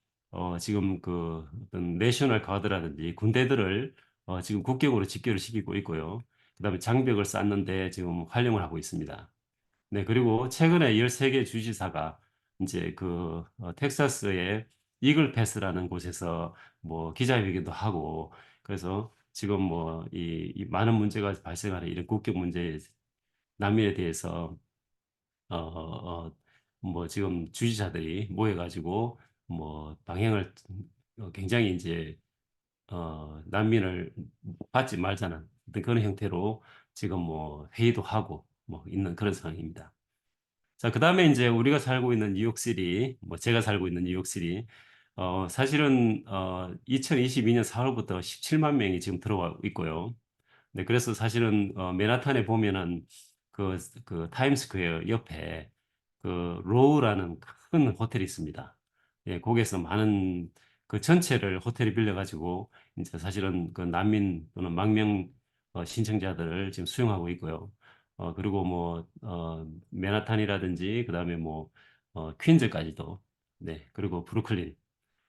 지금 그 어떤 내셔널 가드라든지 군대들을 지금 국경으로 집결을 시키고 있고요. 그다음에 장벽을 쌓는데 지금 활용을 하고 있습니다. 네, 그리고 최근에 13개 주지사가 이제 그 텍사스의 이글 패스라는 곳에서 뭐 기자회견도 하고 그래서 지금 뭐 이 많은 문제가 발생하는 이런 국경 문제 난민에 대해서 뭐 지금 주지사들이 모여가지고 뭐 방향을 굉장히 이제 난민을 받지 말자는 어떤 그런 형태로 지금 뭐 회의도 하고 뭐 있는 그런 상황입니다. 자, 그다음에 이제 우리가 살고 있는 뉴욕시리, 뭐 제가 살고 있는 뉴욕시리, 사실은 2022년 4월부터 17만 명이 지금 들어와 있고요. 네, 그래서 사실은 맨하탄에 보면은 그 타임스퀘어 옆에 그 로우라는 큰 호텔이 있습니다. 예, 거기에서 많은 그 전체를 호텔이 빌려가지고 이제 사실은 그 난민 또는 망명 신청자들을 지금 수용하고 있고요. 그리고 뭐 맨하탄이라든지 그다음에 뭐 퀸즈까지도 네, 그리고 브루클린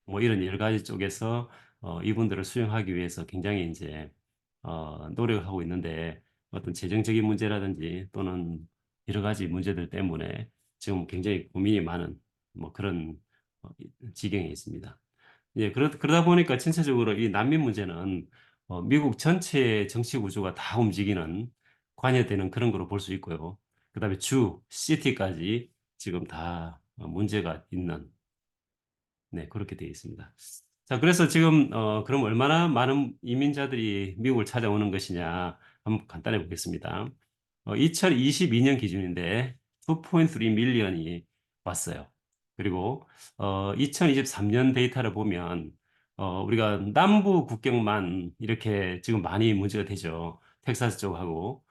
뭐 이런 여러 가지 쪽에서 이분들을 수용하기 위해서 굉장히 이제 노력을 하고 있는데 어떤 재정적인 문제라든지 또는 여러 가지 문제들 때문에 지금 굉장히 고민이 많은 뭐 그런 지경에 있습니다. 예, 그러다 보니까 전체적으로 이 난민 문제는 미국 전체의 정치 구조가 다 움직이는 관여되는 그런 거로 볼 수 있고요. 그다음에 시티까지 지금 다 문제가 있는 네, 그렇게 되어 있습니다. 자, 그래서 지금 그럼 얼마나 많은 이민자들이 미국을 찾아오는 것이냐 한번 간단히 보겠습니다. 2022년 기준인데 2.3 밀리언이 왔어요. 그리고 2023년 데이터를 보면 우리가 남부 국경만 이렇게 지금 많이 문제가 되죠. 텍사스 쪽하고.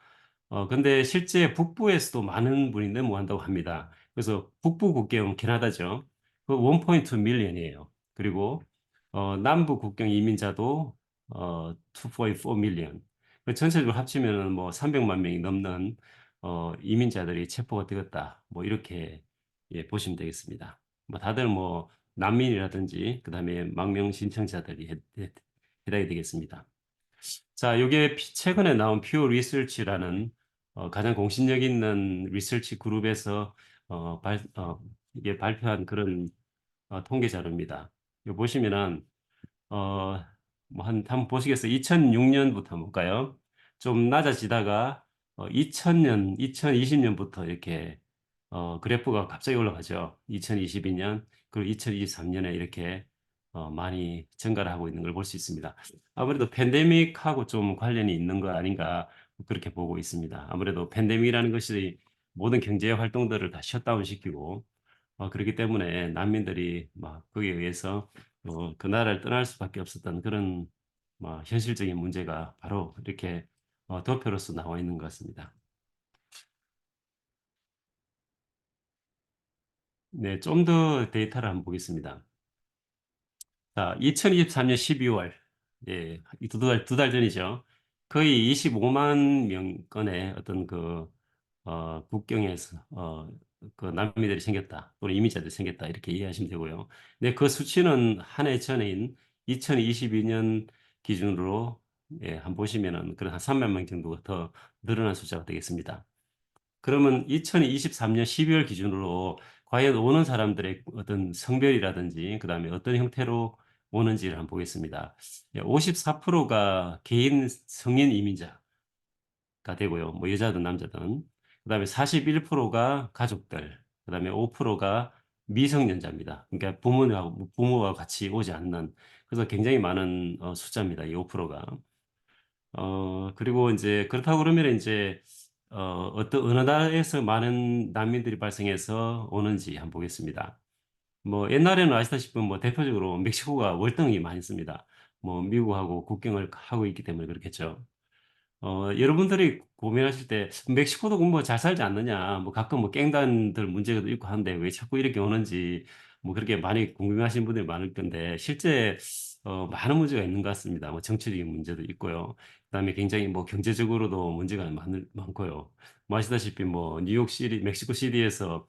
근데 실제 북부에서도 많은 분이 넘어간다고 합니다. 그래서 북부 국경 캐나다죠. 그 1.2 밀리언이에요. 그리고 남부 국경 이민자도 2.4 밀리언. 그 전체적으로 합치면은 뭐 300만 명이 넘는 이민자들이 체포가 되었다. 뭐 이렇게 예, 보시면 되겠습니다. 뭐 다들 뭐 난민이라든지 그다음에 망명 신청자들이 해당이 되겠습니다. 자, 요게 최근에 나온 퓨어 리서치라는 가장 공신력 있는 리서치 그룹에서 이게 발표한 그런 통계 자료입니다. 요 보시면은 뭐 한번 보시겠어요? 2006년부터 한번 볼까요? 좀 낮아지다가 2000년, 2020년부터 이렇게 그래프가 갑자기 올라가죠. 2022년 그리고 2023년에 이렇게 많이 증가를 하고 있는 걸 볼 수 있습니다. 아무래도 팬데믹하고 좀 관련이 있는 거 아닌가 그렇게 보고 있습니다. 아무래도 팬데믹이라는 것이 모든 경제 활동들을 다 셧다운 시키고 그렇기 때문에 난민들이 막 거기에 의해서 그 나라를 떠날 수밖에 없었던 그런 현실적인 문제가 바로 이렇게 도표로서 나와 있는 것 같습니다. 네, 좀 더 데이터를 한번 보겠습니다. 자, 2023년 12월, 예, 두 달 전이죠. 거의 25만 명권의 어떤 국경에서, 그 난민들이 생겼다. 또는 이민자들이 생겼다. 이렇게 이해하시면 되고요. 네, 그 수치는 한 해 전인 2022년 기준으로, 예, 한번 보시면은 그런 한 3만 명 정도가 더 늘어난 숫자가 되겠습니다. 그러면 2023년 12월 기준으로 과연 오는 사람들의 어떤 성별이라든지 그다음에 어떤 형태로 오는지를 한번 보겠습니다. 54%가 개인 성인 이민자가 되고요. 뭐 여자든 남자든. 그다음에 41%가 가족들. 그다음에 5%가 미성년자입니다. 그러니까 부모와 같이 오지 않는. 그래서 굉장히 많은 숫자입니다. 이 5%가. 그리고 이제 그렇다고 그러면 이제 어느 나라에서 많은 난민들이 발생해서 오는지 한번 보겠습니다. 뭐 옛날에는 아시다시피 뭐 대표적으로 멕시코가 월등히 많이 씁니다. 뭐 미국하고 국경을 하고 있기 때문에 그렇겠죠. 여러분들이 고민하실 때 멕시코도 뭐 잘 살지 않느냐, 뭐 가끔 뭐 갱단들 문제가 있고 한데 왜 자꾸 이렇게 오는지 뭐 그렇게 많이 궁금해하시는 분들이 많을 건데 실제 많은 문제가 있는 것 같습니다. 뭐 정치적인 문제도 있고요. 그다음에 굉장히 뭐 경제적으로도 문제가 많고요. 뭐 아시다시피 뭐 뉴욕시리, 멕시코 시리에서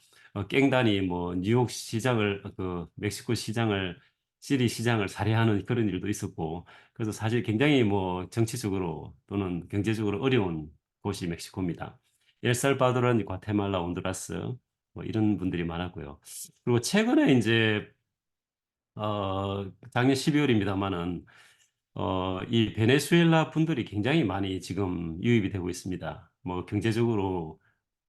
갱단이 뭐 뉴욕 시장을 멕시코 시장을 시리 시장을 살해하는 그런 일도 있었고 그래서 사실 굉장히 뭐 정치적으로 또는 경제적으로 어려운 곳이 멕시코입니다. 엘살바도르, 과테말라, 온두라스 뭐 이런 분들이 많았고요. 그리고 최근에 이제 작년 12월입니다만은 이 베네수엘라 분들이 굉장히 많이 지금 유입이 되고 있습니다. 뭐 경제적으로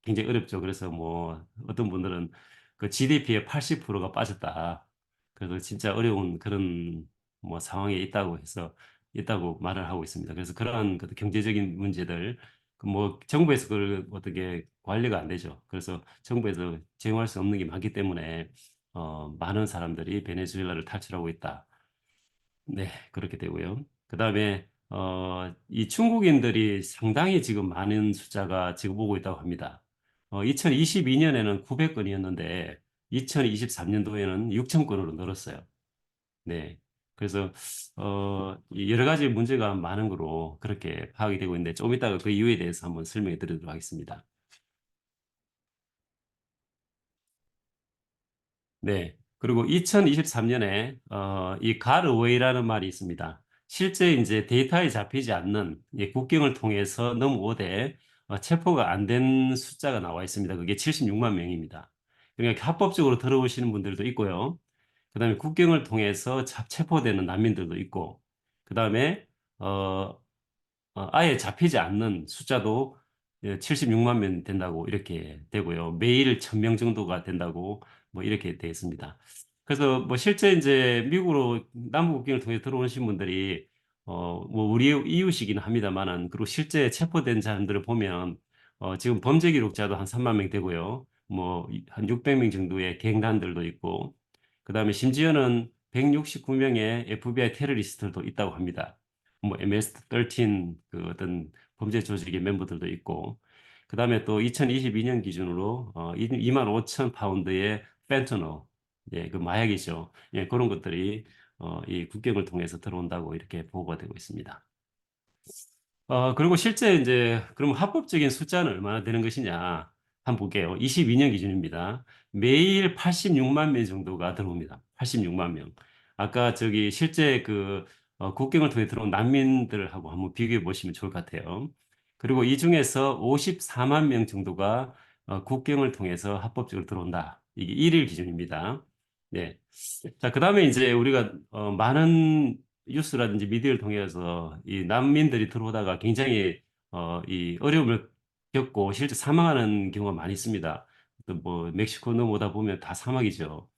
굉장히 어렵죠. 그래서 뭐 어떤 분들은 그 GDP의 80%가 빠졌다. 그래서 진짜 어려운 그런 뭐 상황에 있다고 말을 하고 있습니다. 그래서 그러한 그 경제적인 문제들 그뭐 정부에서 그걸 어떻게 관리가 안 되죠. 그래서 정부에서 제공할 수 없는 게 많기 때문에 많은 사람들이 베네수엘라를 탈출하고 있다. 네, 그렇게 되고요. 그다음에 이 중국인들이 상당히 지금 많은 숫자가 지금 오고 있다고 합니다. 2022년에는 900건이었는데 2023년도에는 6,000건으로 늘었어요. 네. 그래서 이 여러 가지 문제가 많은 거로 그렇게 파악이 되고 있는데 좀 이따가 그 이유에 대해서 한번 설명해 드리도록 하겠습니다. 네. 그리고 2023년에 이 가르웨이라는 말이 있습니다. 실제 이제 데이터에 잡히지 않는 국경을 통해서 넘어오되 체포가 안 된 숫자가 나와 있습니다. 그게 76만 명입니다. 그러니까 합법적으로 들어오시는 분들도 있고요. 그다음에 국경을 통해서 체포되는 난민들도 있고, 그다음에 어, 아예 잡히지 않는 숫자도 76만 명 된다고 이렇게 되고요. 매일 1,000명 정도가 된다고 뭐 이렇게 되어 있습니다. 그래서 뭐 실제 이제 미국으로 남부 국경을 통해 들어오신 분들이 뭐 우리 이웃이긴 합니다만은 그리고 실제 체포된 사람들을 보면 지금 범죄 기록자도 한 3만 명 되고요. 뭐 한 600명 정도의 갱단들도 있고 그다음에 심지어는 169명의 FBI 테러리스트들도 있다고 합니다. 뭐 MS-13 그 어떤 범죄 조직의 멤버들도 있고 그다음에 또 2022년 기준으로 2만 5천 파운드의 펜터놀 예, 그 마약이죠. 예, 그런 것들이 이 국경을 통해서 들어온다고 이렇게 보고가 되고 있습니다. 그리고 실제 이제 그럼 합법적인 숫자는 얼마나 되는 것이냐 한번 볼게요. 22년 기준입니다. 매일 86만 명 정도가 들어옵니다. 86만 명. 아까 저기 실제 국경을 통해 들어온 난민들하고 한번 비교해 보시면 좋을 것 같아요. 그리고 이 중에서 54만 명 정도가 국경을 통해서 합법적으로 들어온다. 이게 1일 기준입니다. 네. 자, 그다음에 이제 우리가 많은 뉴스라든지 미디어를 통해서 이 난민들이 들어오다가 굉장히 이 어려움을 겪고 실제 사망하는 경우가 많이 있습니다. 또 뭐 멕시코 넘어오다 보면 다 사막이죠.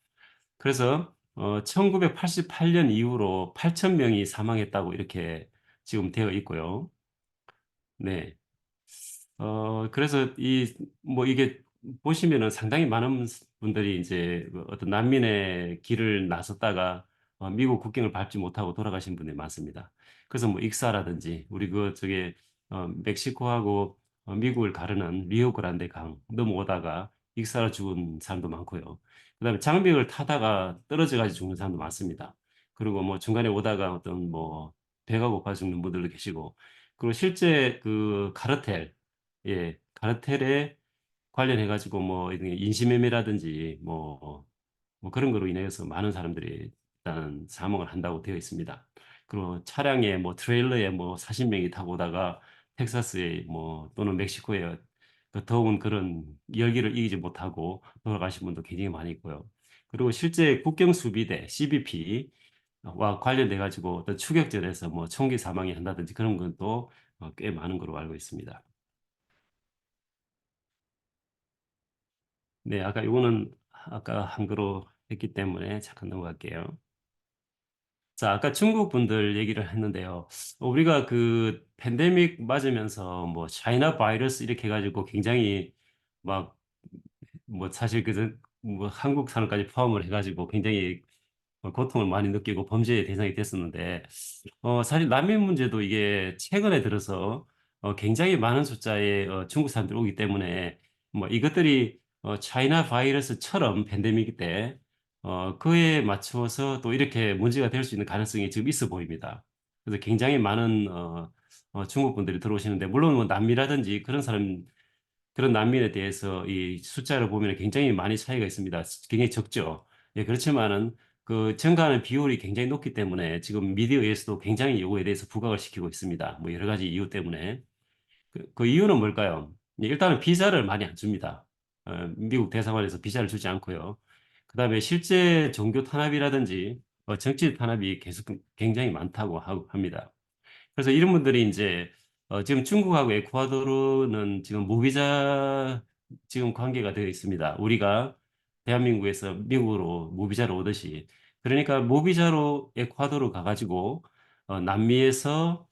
그래서 1988년 이후로 8천 명이 사망했다고 이렇게 지금 되어 있고요. 네. 그래서 뭐 이게 보시면은 상당히 많은 분들이 이제 그 어떤 난민의 길을 나섰다가 미국 국경을 밟지 못하고 돌아가신 분들이 많습니다. 그래서 뭐 익사라든지 우리 멕시코하고 미국을 가르는 리오그란데 강 넘어오다가 익사로 죽은 사람도 많고요. 그다음에 장벽을 타다가 떨어져 가지고 죽는 사람도 많습니다. 그리고 뭐 중간에 오다가 어떤 뭐 배가 고파 죽는 분들도 계시고, 그리고 실제 그 카르텔, 예, 카르텔에 관련해 가지고 뭐 인신매매라든지 뭐 그런 거로 인해서 많은 사람들이 일단 사망을 한다고 되어 있습니다. 그리고 차량에 뭐 트레일러에 뭐 40명이 타고 오다가 텍사스에 뭐 또는 멕시코에 그 더운 그런 열기를 이기지 못하고 돌아가신 분도 굉장히 많이 있고요. 그리고 실제 국경 수비대 CBP와 관련돼 가지고 어떤 추격전에서 뭐 총기 사망이 한다든지 그런 것도 꽤 많은 걸로 알고 있습니다. 네, 아까 이거는 아까 한글로 했기 때문에 잠깐 넘어갈게요. 자, 아까 중국 분들 얘기를 했는데요. 우리가 그 팬데믹 맞으면서 뭐 차이나 바이러스 이렇게 해가지고 굉장히 막 뭐 사실 그뭐 한국 사람까지 포함을 해가지고 굉장히 고통을 많이 느끼고 범죄의 대상이 됐었는데, 사실 난민 문제도 이게 최근에 들어서 굉장히 많은 숫자의 중국 사람들이 오기 때문에 뭐 이것들이 차이나 바이러스처럼 팬데믹 때 그에 맞추어서 또 이렇게 문제가 될 수 있는 가능성이 지금 있어 보입니다. 그래서 굉장히 많은 중국 분들이 들어오시는데, 물론 뭐 남미라든지 그런 난민에 대해서 이 숫자를 보면 굉장히 많이 차이가 있습니다. 굉장히 적죠. 예, 그렇지만은 그 증가하는 비율이 굉장히 높기 때문에 지금 미디어에서도 굉장히 이거에 대해서 부각을 시키고 있습니다. 뭐 여러 가지 이유 때문에. 그 이유는 뭘까요? 예, 일단은 비자를 많이 안 줍니다. 미국 대사관에서 비자를 주지 않고요. 그다음에 실제 종교 탄압이라든지 정치 탄압이 계속 굉장히 많다고 합니다. 그래서 이런 분들이 이제 지금 중국하고 에콰도르는 지금 무비자 지금 관계가 되어 있습니다. 우리가 대한민국에서 미국으로 무비자로 오듯이. 그러니까 무비자로 에콰도르 가가지고 남미에서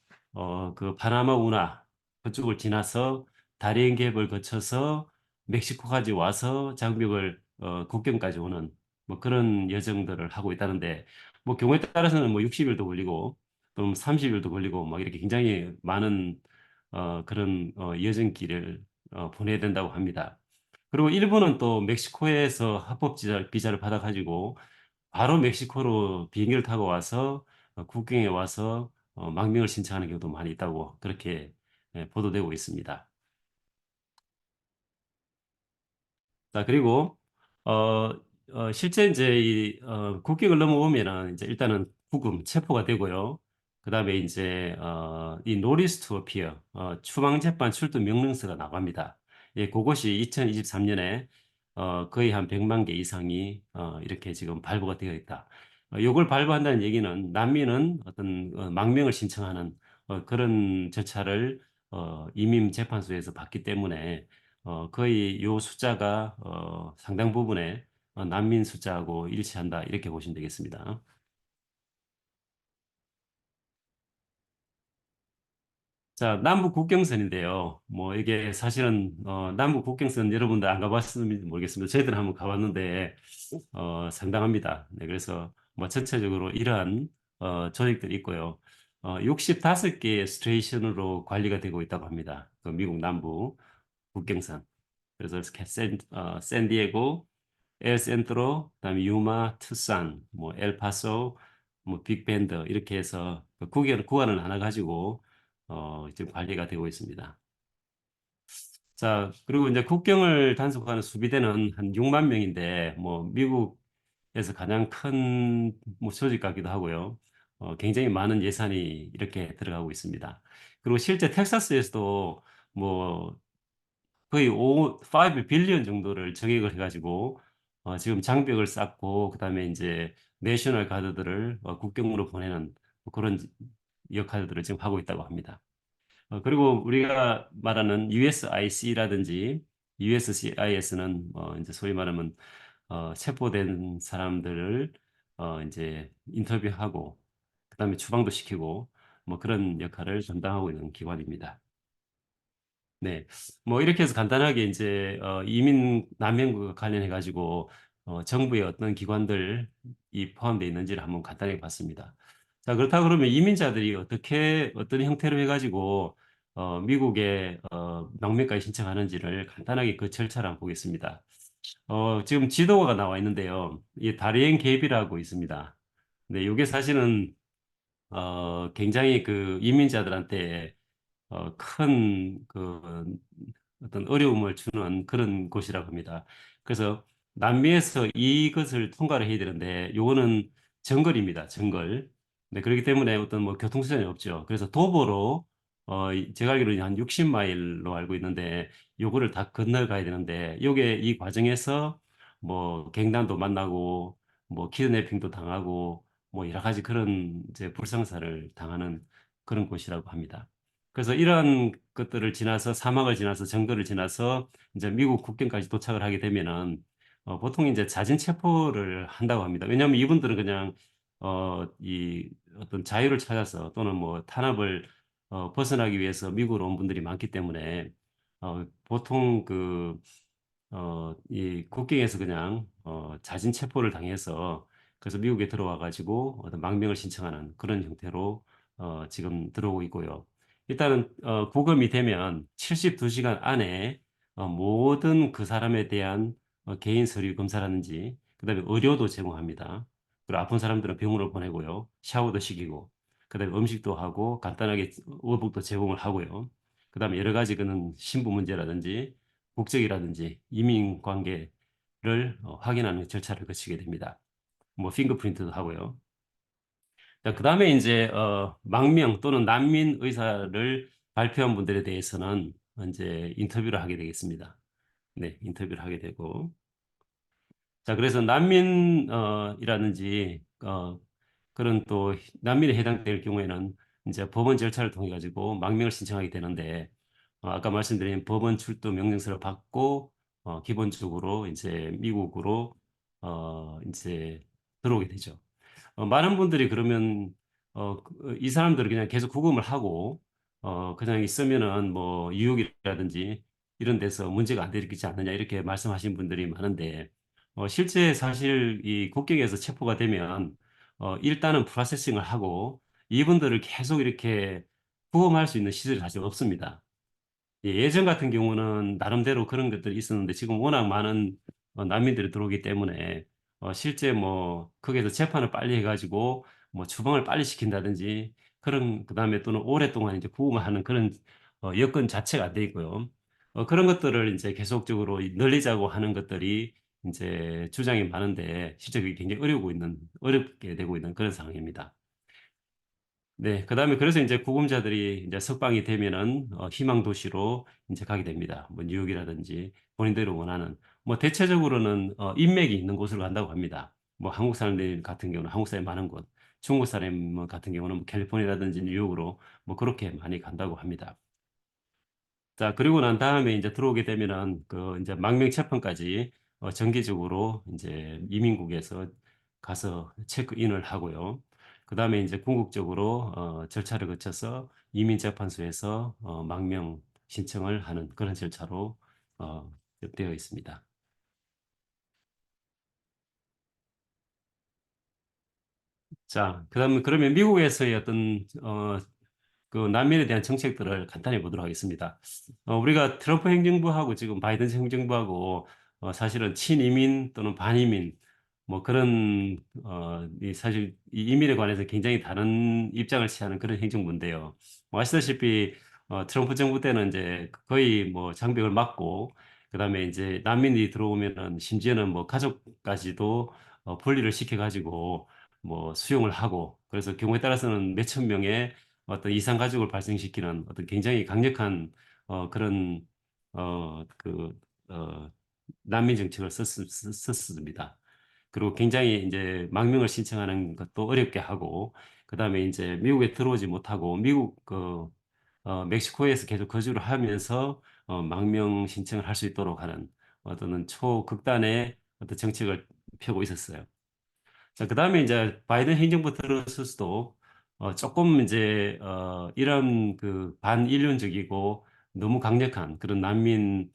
그 파나마 운하 그쪽을 지나서 다리엔 갭을 거쳐서 멕시코까지 와서 장벽을 국경까지 오는 뭐 그런 여정들을 하고 있다는데, 뭐 경우에 따라서는 뭐 60일도 걸리고 또 30일도 걸리고 막 이렇게 굉장히 많은 그런 여정길을 보내야 된다고 합니다. 그리고 일본은 또 멕시코에서 합법 비자를 받아가지고 바로 멕시코로 비행기를 타고 와서 국경에 와서 망명을 신청하는 경우도 많이 있다고 그렇게 보도되고 있습니다. 자, 그리고 어, 실제 이제 이 국경을 넘어오면은 이제 일단은 구금 체포가 되고요. 그다음에 이제 이 노리스 투 어피어 추방 재판 출두 명령서가 나갑니다. 예, 그것이 2023년에 거의 한 100만 개 이상이 이렇게 지금 발부가 되어 있다. 이걸 발부한다는 얘기는 난민은 어떤 망명을 신청하는 그런 절차를 이민 재판소에서 받기 때문에 거의 요 숫자가 상당 부분의 난민 숫자하고 일치한다 이렇게 보시면 되겠습니다. 자, 남북 국경선인데요. 뭐 이게 사실은 남북 국경선 여러분들 안 가봤으면 모르겠습니다. 저희들은 한번 가봤는데 상당합니다. 네, 그래서 뭐 전체적으로 이러한 조직들이 있고요. 65개의 스테이션으로 관리가 되고 있다고 합니다. 그 미국 남부 국경선. 그래서 샌디에고, 엘센트로, 그다음에 유마, 투싼, 뭐 엘파소, 뭐 빅밴드 이렇게 해서 그 구간을 하나 가지고 지금 관리가 되고 있습니다. 자, 그리고 이제 국경을 단속하는 수비대는 한 6만 명인데 뭐 미국에서 가장 큰뭐 조직 같기도 하고요. 굉장히 많은 예산이 이렇게 들어가고 있습니다. 그리고 실제 텍사스에서도 뭐 거의 5 빌리언 정도를 적액을 해가지고 지금 장벽을 쌓고 그다음에 이제 내셔널 가드들을 국경으로 보내는 뭐 그런 역할들을 지금 하고 있다고 합니다. 그리고 우리가 말하는 USIC라든지 USCIS는 이제 소위 말하면 체포된 사람들을 이제 인터뷰하고 그다음에 추방도 시키고 뭐 그런 역할을 담당하고 있는 기관입니다. 네. 뭐 이렇게 해서 간단하게 이제 이민 난민과 관련해 가지고 정부의 어떤 기관들이 포함되어 있는지를 한번 간단하게 봤습니다. 자, 그렇다 그러면 이민자들이 어떻게 어떤 형태로 해 가지고 미국에 망명까지 신청하는지를 간단하게 그 절차를 한번 보겠습니다. 지금 지도가 나와 있는데요. 이 다리행 갭이라고 있습니다. 근데 이게 사실은 굉장히 그 이민자들한테 큰 그 어떤 어려움을 주는 그런 곳이라고 합니다. 그래서 남미에서 이것을 통과를 해야 되는데 요거는 정글입니다. 정글. 네, 그렇기 때문에 어떤 뭐 교통수단이 없죠. 그래서 도보로 제가 알기로는 한 60마일로 알고 있는데 요거를 다 건너가야 되는데 요게 이 과정에서 뭐 갱단도 만나고 뭐 키드내핑도 당하고 뭐 여러 가지 그런 이제 불상사를 당하는 그런 곳이라고 합니다. 그래서 이러한 것들을 지나서 사막을 지나서 정글을 지나서 이제 미국 국경까지 도착을 하게 되면은 보통 이제 자진 체포를 한다고 합니다. 왜냐하면 이분들은 그냥 이 어떤 자유를 찾아서 또는 뭐 탄압을 벗어나기 위해서 미국으로 온 분들이 많기 때문에 보통 이 국경에서 그냥 자진 체포를 당해서 그래서 미국에 들어와 가지고 어떤 망명을 신청하는 그런 형태로 지금 들어오고 있고요. 일단은 구금이 되면 72시간 안에 모든 그 사람에 대한 개인 서류 검사라든지 그다음에 의료도 제공합니다. 그리고 아픈 사람들은 병원을 보내고요. 샤워도 시키고 그다음에 음식도 하고 간단하게 의복도 제공을 하고요. 그다음에 여러 가지 그는 신부 문제라든지 국적이라든지 이민 관계를 확인하는 절차를 거치게 됩니다. 뭐 핑거프린트도 하고요. 그다음에 이제 망명 또는 난민 의사를 발표한 분들에 대해서는 이제 인터뷰를 하게 되겠습니다. 네, 인터뷰를 하게 되고. 자, 그래서 난민이라든지 그런 또 난민에 해당될 경우에는 이제 법원 절차를 통해 가지고 망명을 신청하게 되는데 아까 말씀드린 법원 출두 명령서를 받고 기본적으로 이제 미국으로 이제 들어오게 되죠. 많은 분들이 그러면 이 사람들을 그냥 계속 구금을 하고 그냥 있으면은 뭐 유혹이라든지 이런 데서 문제가 안 되지 않느냐 이렇게 말씀하신 분들이 많은데 실제 사실 이 국경에서 체포가 되면 일단은 프로세싱을 하고 이분들을 계속 이렇게 구금할 수 있는 시설이 사실 없습니다. 예전 같은 경우는 나름대로 그런 것들이 있었는데 지금 워낙 많은 난민들이 들어오기 때문에 실제 뭐 거기에서 재판을 빨리 해가지고 뭐 추방을 빨리 시킨다든지 그런 그다음에 또는 오랫동안 이제 구금하는 그런 여건 자체가 안 돼 있고요. 그런 것들을 이제 계속적으로 늘리자고 하는 것들이 이제 주장이 많은데 실제 그게 굉장히 어렵게 되고 있는 그런 상황입니다. 네, 그다음에 그래서 이제 구금자들이 이제 석방이 되면은 희망 도시로 이제 가게 됩니다. 뭐 뉴욕이라든지 본인들이 원하는 뭐 대체적으로는 인맥이 있는 곳으로 간다고 합니다. 뭐 한국 사람들 같은 경우는 한국 사람이 많은 곳, 중국 사람 같은 경우는 뭐 캘리포니아라든지 뉴욕으로 뭐 그렇게 많이 간다고 합니다. 자, 그리고 난 다음에 이제 들어오게 되면은 그 이제 망명 재판까지 정기적으로 이제 이민국에서 가서 체크인을 하고요. 그다음에 이제 궁극적으로 절차를 거쳐서 이민재판소에서 망명 신청을 하는 그런 절차로 어, 되어 있습니다. 자, 그다음에 그러면 미국에서의 어떤 그 난민에 대한 정책들을 간단히 보도록 하겠습니다. 우리가 트럼프 행정부하고 지금 바이든 행정부하고 사실은 친이민 또는 반이민 뭐 그런 이 사실 이 이민에 관해서 굉장히 다른 입장을 취하는 그런 행정부인데요. 뭐 아시다시피 트럼프 정부 때는 이제 거의 뭐 장벽을 막고 그다음에 이제 난민이 들어오면은 심지어는 뭐 가족까지도 분리를 시켜가지고 뭐 수용을 하고 그래서 경우에 따라서는 몇천 명의 어떤 이상 가족을 발생시키는 어떤 굉장히 강력한 그런 어, 그, 어, 난민 정책을 썼습니다. 그리고 굉장히 이제 망명을 신청하는 것도 어렵게 하고, 그 다음에 이제 미국에 들어오지 못하고, 미국 멕시코에서 계속 거주를 하면서 망명 신청을 할 수 있도록 하는 어떤 초극단의 어떤 정책을 펴고 있었어요. 자, 그다음에 이제 바이든 행정부 들어서서도 조금 이제 이런 그 반인륜적이고 너무 강력한 그런 난민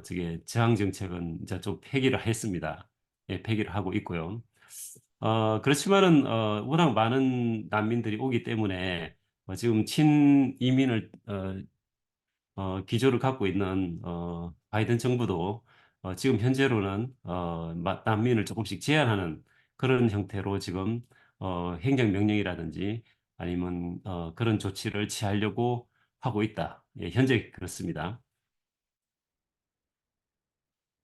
저게 저항 정책은 이제 좀 폐기를 했습니다. 예, 폐기를 하고 있고요. 그렇지만은 워낙 많은 난민들이 오기 때문에 지금 친이민을 기조를 갖고 있는 바이든 정부도 지금 현재로는 난민을 조금씩 제한하는 그런 형태로 지금 행정명령이라든지 아니면 그런 조치를 취하려고 하고 있다. 예, 현재 그렇습니다.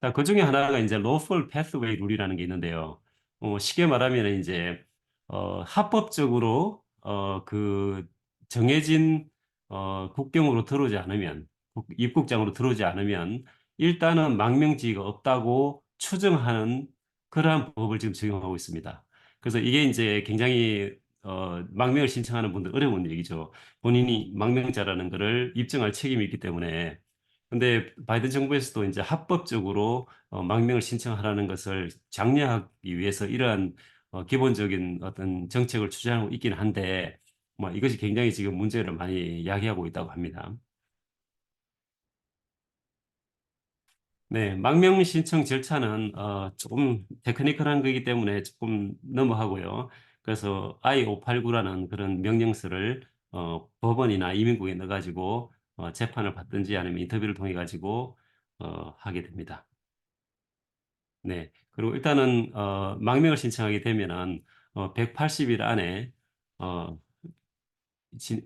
자, 그 중에 하나가 이제 lawful pathway 룰이라는 게 있는데요. 쉽게 말하면 이제 합법적으로 그 정해진 국경으로 들어오지 않으면 입국장으로 들어오지 않으면 일단은 망명지가 없다고 추정하는 그러한 법을 지금 적용하고 있습니다. 그래서 이게 이제 굉장히 망명을 신청하는 분들 어려운 얘기죠. 본인이 망명자라는 것을 입증할 책임이 있기 때문에. 근데 바이든 정부에서도 이제 합법적으로 망명을 신청하라는 것을 장려하기 위해서 이러한 기본적인 어떤 정책을 추진하고 있긴 한데, 뭐 이것이 굉장히 지금 문제를 많이 야기하고 있다고 합니다. 네, 망명 신청 절차는 조금 테크니컬한 거기 때문에 조금 넘어가고요. 그래서 I-589라는 그런 명령서를 법원이나 이민국에 넣어가지고 재판을 받든지 아니면 인터뷰를 통해 가지고 하게 됩니다. 네. 그리고 일단은 망명을 신청하게 되면은 180일 안에 어,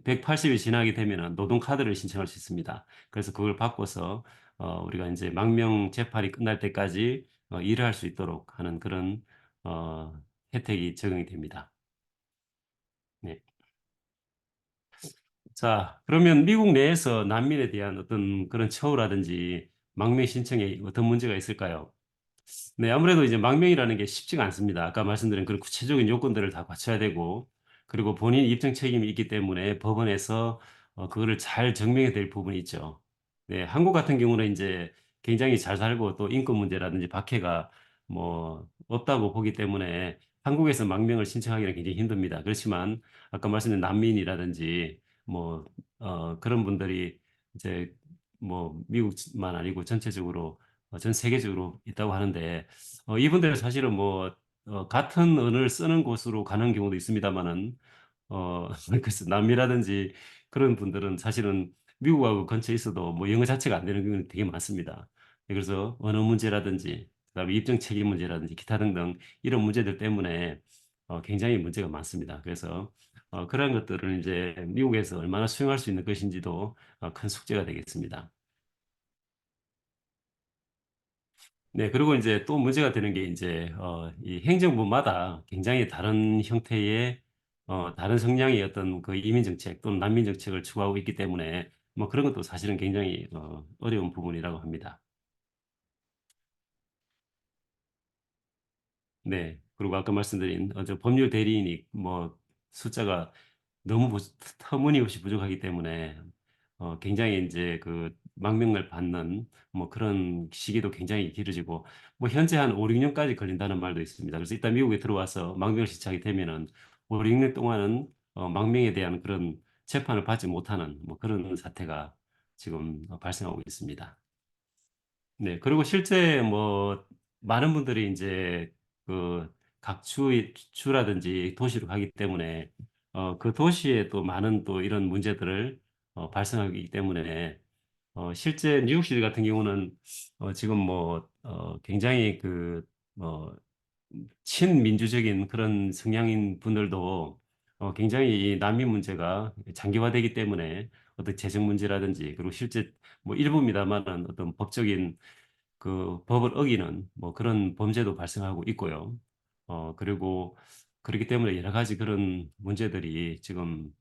180일 지나게 되면은 노동 카드를 신청할 수 있습니다. 그래서 그걸 바꿔서 우리가 이제 망명 재판이 끝날 때까지 일을 할 수 있도록 하는 그런 어, 혜택이 적용이 됩니다. 네. 자, 그러면 미국 내에서 난민에 대한 어떤 그런 처우라든지 망명 신청에 어떤 문제가 있을까요? 네, 아무래도 이제 망명이라는 게 쉽지가 않습니다. 아까 말씀드린 그런 구체적인 요건들을 다 갖춰야 되고, 그리고 본인 입증 책임이 있기 때문에 법원에서 그거를 잘 증명해야 될 부분이 있죠. 네, 한국 같은 경우는 이제 굉장히 잘 살고 또 인권 문제라든지 박해가 뭐 없다고 보기 때문에 한국에서 망명을 신청하기는 굉장히 힘듭니다. 그렇지만 아까 말씀드린 난민이라든지 뭐 그런 분들이 이제 뭐 미국만 아니고 전체적으로 전 세계적으로 있다고 하는데 이분들은 사실은 뭐 같은 언어를 쓰는 곳으로 가는 경우도 있습니다만은 그래서 남미라든지 그런 분들은 사실은 미국하고 근처에 있어도 뭐 영어 자체가 안 되는 경우는 되게 많습니다. 그래서 언어 문제라든지 그다음에 입증 책임 문제라든지 기타 등등 이런 문제들 때문에 굉장히 문제가 많습니다. 그래서 그런 것들을 이제 미국에서 얼마나 수용할 수 있는 것인지도 큰 숙제가 되겠습니다. 네, 그리고 이제 또 문제가 되는 게 이제 이 행정부마다 굉장히 다른 형태의 다른 성향의 어떤 그 이민 정책 또는 난민 정책을 추구하고 있기 때문에 뭐 그런 것도 사실은 굉장히 어려운 부분이라고 합니다. 네, 그리고 아까 말씀드린 저 법률 대리인이 뭐 숫자가 너무 터무니없이 부족하기 때문에 굉장히 이제 그 망명을 받는 뭐 그런 시기도 굉장히 길어지고 뭐 현재 한 5, 6년까지 걸린다는 말도 있습니다. 그래서 일단 미국에 들어와서 망명을 시작하게 되면은 5, 6년 동안은 망명에 대한 그런 재판을 받지 못하는 뭐 그런 사태가 지금 발생하고 있습니다. 네, 그리고 실제 뭐 많은 분들이 이제 그 각 주라든지 도시로 가기 때문에 그 도시에 또 많은 또 이런 문제들을 발생하기 때문에 실제 뉴욕시 같은 경우는 지금 뭐 굉장히 뭐 친민주적인 그런 성향인 분들도 굉장히 이 난민 문제가 장기화되기 때문에 어떤 재정 문제라든지 그리고 실제 뭐 일부입니다만은 어떤 법적인 그 법을 어기는 뭐 그런 범죄도 발생하고 있고요. 그리고 그렇기 때문에 여러 가지 그런 문제들이 지금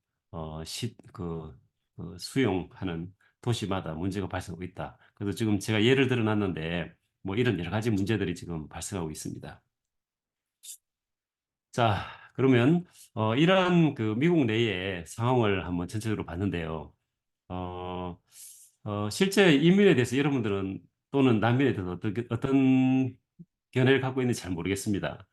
수용하는 도시마다 문제가 발생하고 있다. 그래서 지금 제가 예를 들어 놨는데 뭐 이런 여러 가지 문제들이 지금 발생하고 있습니다. 자, 그러면 이러한 그 미국 내의 상황을 한번 전체적으로 봤는데요. 어, 실제 이민에 대해서 여러분들은 또는 난민에 대해서 어떤 견해를 갖고 있는지 잘 모르겠습니다.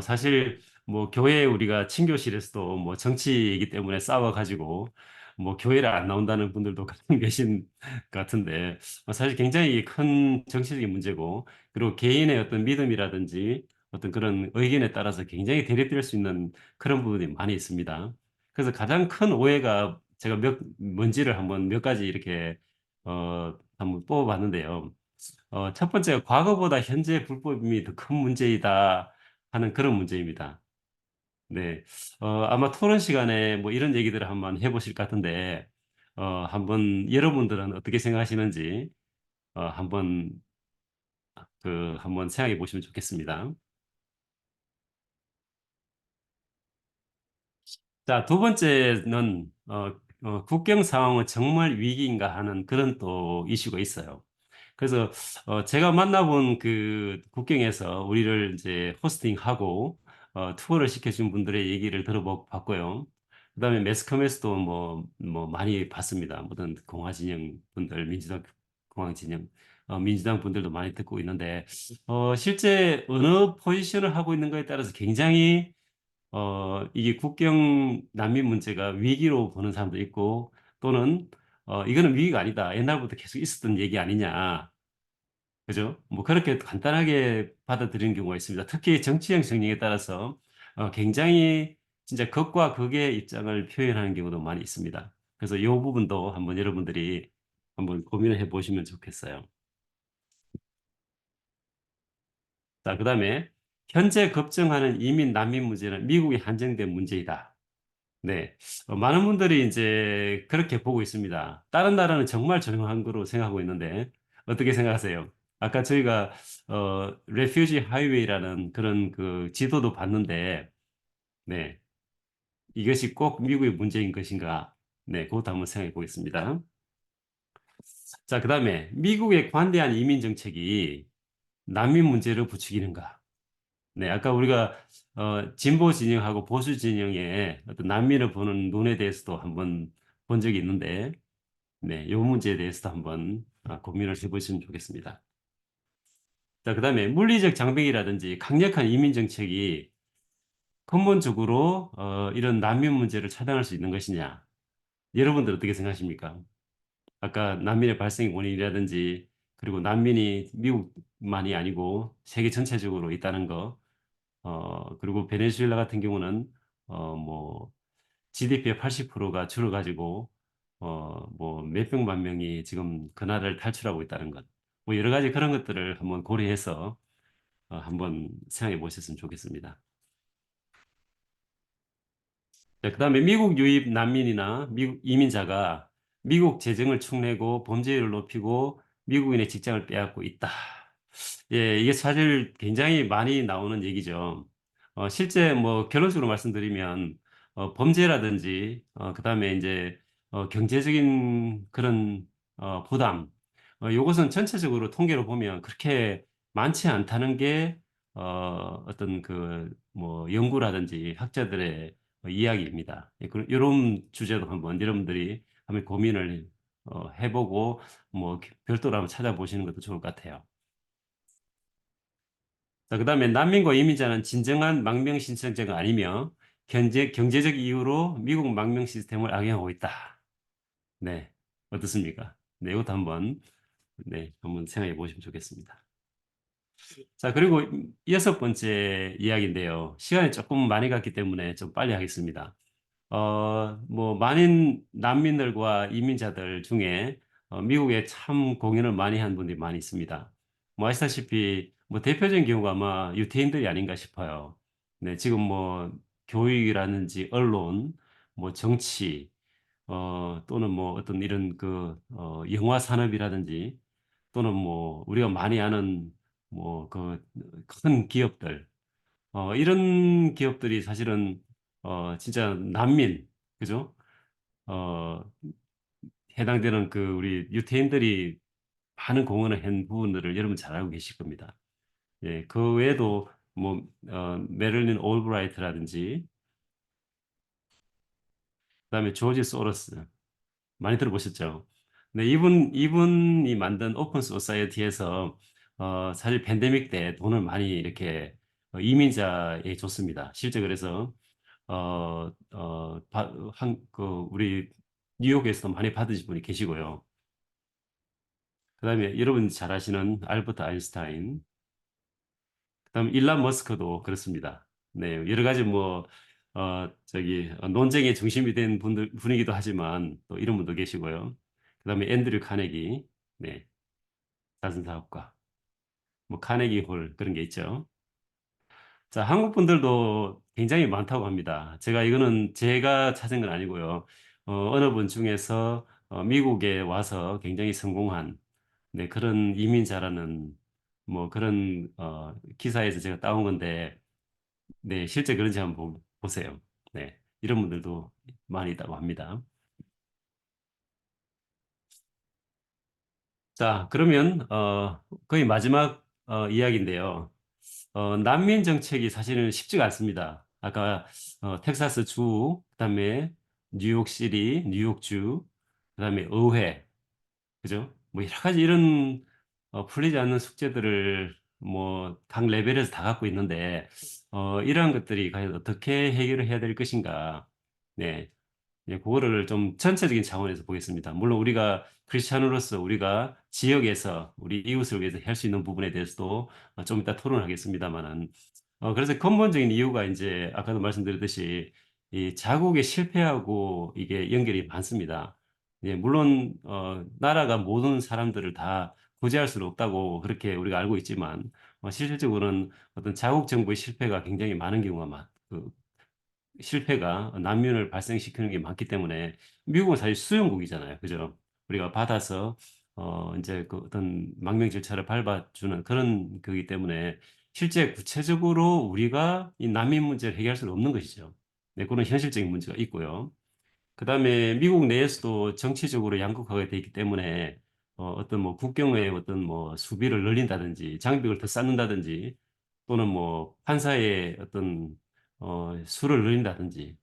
사실 뭐 교회 우리가 친교실에서도 뭐 정치이기 때문에 싸워가지고 뭐 교회를 안 나온다는 분들도 가끔 계신 것 같은데 사실 굉장히 큰 정치적인 문제고 그리고 개인의 어떤 믿음이라든지 어떤 그런 의견에 따라서 굉장히 대립될 수 있는 그런 부분이 많이 있습니다. 그래서 가장 큰 오해가 제가 뭔지를 한번 몇 가지 이렇게 한번 뽑아봤는데요. 첫 번째가 과거보다 현재 불법임이 더 큰 문제이다 하는 그런 문제입니다. 네. 아마 토론 시간에 뭐 이런 얘기들을 한번 해보실 것 같은데, 한번 여러분들은 어떻게 생각하시는지, 한번, 한번 생각해 보시면 좋겠습니다. 자, 두 번째는, 국경 상황은 정말 위기인가 하는 그런 또 이슈가 있어요. 그래서 제가 만나본 그 국경에서 우리를 이제 호스팅하고 투어를 시켜준 분들의 얘기를 들어봤고요. 그다음에 매스컴에서도 뭐 많이 봤습니다. 모든 공화 진영 분들, 민주당 공화 진영, 민주당 분들도 많이 듣고 있는데 실제 어느 포지션을 하고 있는 거에 따라서 굉장히 이게 국경 난민 문제가 위기로 보는 사람도 있고 또는 이거는 위기가 아니다. 옛날부터 계속 있었던 얘기 아니냐. 그죠? 뭐 그렇게 간단하게 받아들이는 경우가 있습니다. 특히 정치형 정ring에 따라서 굉장히 진짜 극과 극의 입장을 표현하는 경우도 많이 있습니다. 그래서 이 부분도 한번 여러분들이 한번 고민을 해 보시면 좋겠어요. 자, 그다음에 현재 급증하는 이민 난민 문제는 미국이 한정된 문제이다. 네. 많은 분들이 이제 그렇게 보고 있습니다. 다른 나라는 정말 조용한 거로 생각하고 있는데 어떻게 생각하세요? 아까 저희가 레퓨지 하이웨이라는 그런 그 지도도 봤는데 네. 이것이 꼭 미국의 문제인 것인가? 네, 그것도 한번 생각해 보겠습니다. 자, 그다음에 미국의 관대한 이민 정책이 난민 문제를 부추기는가? 네, 아까 우리가 진보 진영하고 보수 진영의 어떤 난민을 보는 눈에 대해서도 한번 본 적이 있는데, 네, 이 문제에 대해서도 한번 고민을 해보시면 좋겠습니다. 자, 그다음에 물리적 장벽이라든지 강력한 이민 정책이 근본적으로 이런 난민 문제를 차단할 수 있는 것이냐? 여러분들 어떻게 생각하십니까? 아까 난민의 발생 원인이라든지 그리고 난민이 미국만이 아니고 세계 전체적으로 있다는 거, 그리고 베네수엘라 같은 경우는 뭐 GDP의 80%가 줄어가지고 뭐 몇백만 명이 지금 그 나라를 탈출하고 있다는 것, 뭐 여러 가지 그런 것들을 한번 고려해서 한번 생각해 보셨으면 좋겠습니다. 자, 그다음에 미국 유입 난민이나 미국 이민자가 미국 재정을 축내고 범죄율을 높이고 미국인의 직장을 빼앗고 있다. 예, 이게 사실 굉장히 많이 나오는 얘기죠. 실제 뭐 결론적으로 말씀드리면 범죄라든지 그다음에 이제 경제적인 그런 부담, 요것은 전체적으로 통계로 보면 그렇게 많지 않다는 게 어떤 그 뭐 연구라든지 학자들의 이야기입니다. 예, 이런 주제도 한번 여러분들이 한번 고민을 해보고 뭐 별도로 한번 찾아보시는 것도 좋을 것 같아요. 자, 그다음에 난민과 이민자는 진정한 망명 신청자가 아니며 경제적 이유로 미국 망명 시스템을 악용하고 있다. 네, 어떻습니까? 네, 이것도 한번 네, 한번 생각해 보시면 좋겠습니다. 자, 그리고 여섯 번째 이야기인데요. 시간이 조금 많이 갔기 때문에 좀 빨리 하겠습니다. 뭐, 많은 난민들과 이민자들 중에 미국에 참 공연을 많이 한 분들이 많이 있습니다. 뭐, 아시다시피, 뭐, 대표적인 경우가 아마 유태인들이 아닌가 싶어요. 네, 지금 뭐, 교육이라든지 언론, 뭐, 정치, 또는 뭐, 어떤 이런 그, 영화 산업이라든지, 또는 뭐, 우리가 많이 아는 뭐, 그, 큰 기업들, 이런 기업들이 사실은 진짜 난민, 그죠? 어, 해당되는 그 우리 유태인들이 많은 공헌을 한 부분들을 여러분 잘 알고 계실 겁니다. 예, 그 외에도 뭐 메릴린 올브라이트라든지 그다음에 조지 소로스 많이 들어보셨죠? 네, 이분이 만든 오픈 소사이어티에서 사실 팬데믹 때 돈을 많이 이렇게 이민자에 줬습니다. 실제 그래서 우리 뉴욕에서도 많이 받으신 분이 계시고요. 그다음에 여러분 잘 아시는 알버트 아인슈타인, 그다음 일란 머스크도 그렇습니다. 네, 여러 가지 뭐 논쟁의 중심이 된 분이기도 하지만 또 이런 분도 계시고요. 그다음에 앤드류 카네기, 네. 자선사업가, 뭐 카네기 홀 그런 게 있죠. 자, 한국 분들도 굉장히 많다고 합니다. 이거는 제가 찾은 건 아니고요. 어느 분 중에서 미국에 와서 굉장히 성공한 네, 그런 이민자라는 뭐 그런 기사에서 제가 따온 건데 네, 실제 그런지 한번 보세요. 네, 이런 분들도 많이 있다고 합니다. 자, 그러면 거의 마지막 이야기인데요. 난민 정책이 사실은 쉽지가 않습니다. 아까 텍사스 주, 그다음에 뉴욕시리, 뉴욕주, 그다음에 의회, 그죠? 뭐 여러 가지 이런 풀리지 않는 숙제들을 뭐 각 레벨에서 다 갖고 있는데 이러한 것들이 과연 어떻게 해결을 해야 될 것인가? 네, 예, 그거를 좀 전체적인 차원에서 보겠습니다. 물론 우리가 크리스찬으로서 우리가 지역에서 우리 이웃을 위해서 할 수 있는 부분에 대해서도 좀 이따 토론하겠습니다만은 그래서 근본적인 이유가 이제 아까도 말씀드렸듯이 이 자국의 실패하고 이게 연결이 많습니다. 예, 물론 나라가 모든 사람들을 다 구제할 수는 없다고 그렇게 우리가 알고 있지만 실질적으로는 어떤 자국 정부의 실패가 굉장히 많은 경우가 실패가 난민을 발생시키는 게 많기 때문에 미국은 사실 수용국이잖아요. 그죠? 우리가 받아서 이제 그 어떤 망명 절차를 밟아주는 그런 거기 때문에 실제 구체적으로 우리가 이 난민 문제를 해결할 수는 없는 것이죠. 네, 그런 현실적인 문제가 있고요. 그다음에 미국 내에서도 정치적으로 양극화가 돼 있기 때문에 어떤 뭐 국경의 어떤 뭐 수비를 늘린다든지 장벽을 더 쌓는다든지 또는 뭐 판사의 어떤 수를 늘린다든지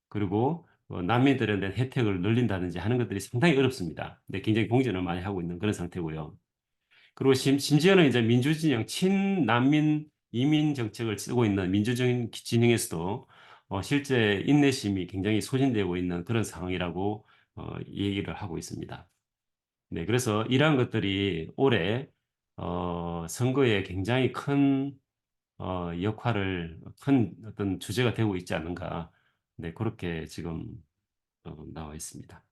그리고 난민들에 대한 혜택을 늘린다든지 하는 것들이 상당히 어렵습니다. 근데 굉장히 공전을 많이 하고 있는 그런 상태고요. 그리고 심지어는 이제 민주진영, 친난민 이민 정책을 쓰고 있는 민주적인 진영에서도 실제 인내심이 굉장히 소진되고 있는 그런 상황이라고 얘기를 하고 있습니다. 네, 그래서 이러한 것들이 올해 선거에 굉장히 큰 역할을 큰 어떤 주제가 되고 있지 않는가. 네, 그렇게 지금 나와 있습니다.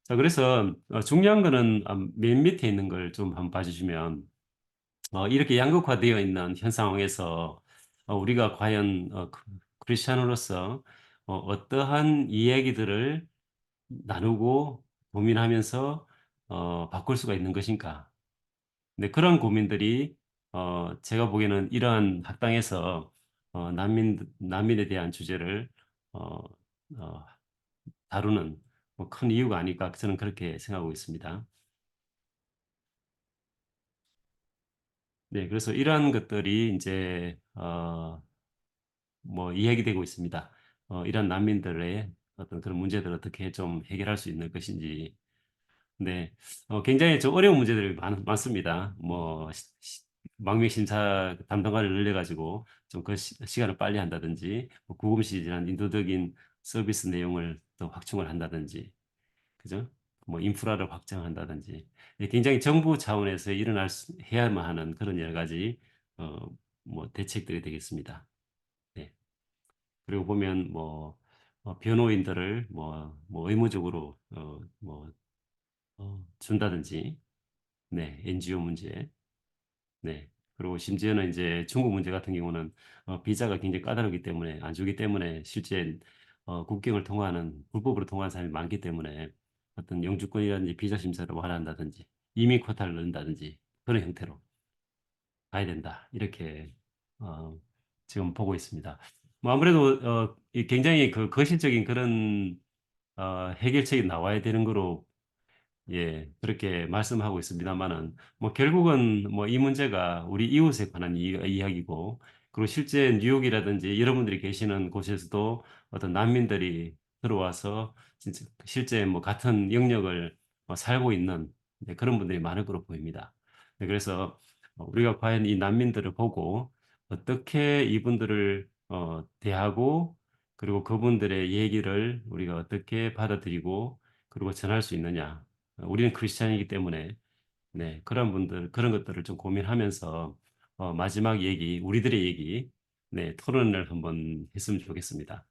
자, 그래서 중요한 거는 맨 밑에 있는 걸 좀 한번 봐주시면 이렇게 양극화되어 있는 현 상황에서 우리가 과연 크리스천으로서 어떠한 이야기들을 나누고 고민하면서 바꿀 수가 있는 것인가? 네, 그런 고민들이 제가 보기에는 이러한 학당에서 난민에 대한 주제를 어, 어, 다루는 뭐큰 이유가 아닐까 저는 그렇게 생각하고 있습니다. 네, 그래서 이러한 것들이 이제 뭐 이야기되고 있습니다. 이런 난민들의 어떤 그런 문제들을 어떻게 좀 해결할 수 있는 것인지. 네, 굉장히 좀 어려운 문제들이 많습니다. 뭐 망명 심사 담당관을 늘려가지고 좀 그 시간을 빨리 한다든지, 뭐 구금시이란 인도적인 서비스 내용을 더 확충을 한다든지, 그죠? 뭐 인프라를 확장한다든지, 굉장히 정부 차원에서 해야만 하는 그런 여러 가지 어, 뭐 대책들이 되겠습니다. 네. 그리고 보면 뭐 변호인들을 뭐 의무적으로 준다든지, 네, NGO 문제, 네. 그리고 심지어는 이제 중국 문제 같은 경우는 비자가 굉장히 까다롭기 때문에 안 주기 때문에 실제 국경을 통과하는 불법으로 통과하는 사람이 많기 때문에 어떤 영주권이라든지 비자 심사를 완화한다든지 이민 쿼타를 넣는다든지 그런 형태로 가야 된다. 이렇게 어, 지금 보고 있습니다. 뭐 아무래도 이 굉장히 그 거시적인 그런 해결책이 나와야 되는 거로 예, 그렇게 말씀하고 있습니다만은, 뭐, 결국은 뭐, 이 문제가 우리 이웃에 관한 이야기고, 그리고 실제 뉴욕이라든지 여러분들이 계시는 곳에서도 어떤 난민들이 들어와서, 진짜 실제 뭐, 같은 영역을 살고 있는 네, 그런 분들이 많을 거로 보입니다. 네, 그래서 우리가 과연 이 난민들을 보고, 어떻게 이분들을 대하고, 그리고 그분들의 얘기를 우리가 어떻게 받아들이고, 그리고 전할 수 있느냐. 우리는 크리스찬이기 때문에 네, 그런 것들을 좀 고민하면서 마지막 얘기, 우리들의 얘기, 네, 토론을 한번 했으면 좋겠습니다.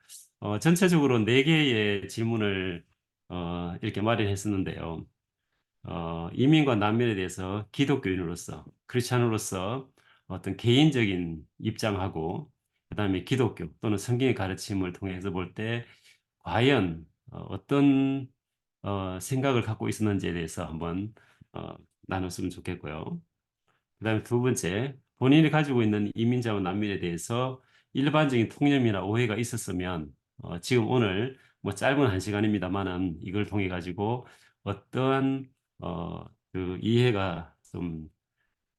전체적으로 네 개의 질문을 이렇게 마련했었는데요. 이민과 난민에 대해서 기독교인으로서, 크리스찬으로서 어떤 개인적인 입장하고, 그다음에 기독교 또는 성경의 가르침을 통해서 볼 때, 과연 어떤 생각을 갖고 있었는지에 대해서 한번 나눴으면 좋겠고요. 그다음에 두 번째, 본인이 가지고 있는 이민자와 난민에 대해서 일반적인 통념이나 오해가 있었으면 지금 오늘 뭐 짧은 한 시간입니다만은 이걸 통해 가지고 어떠한 그 이해가 좀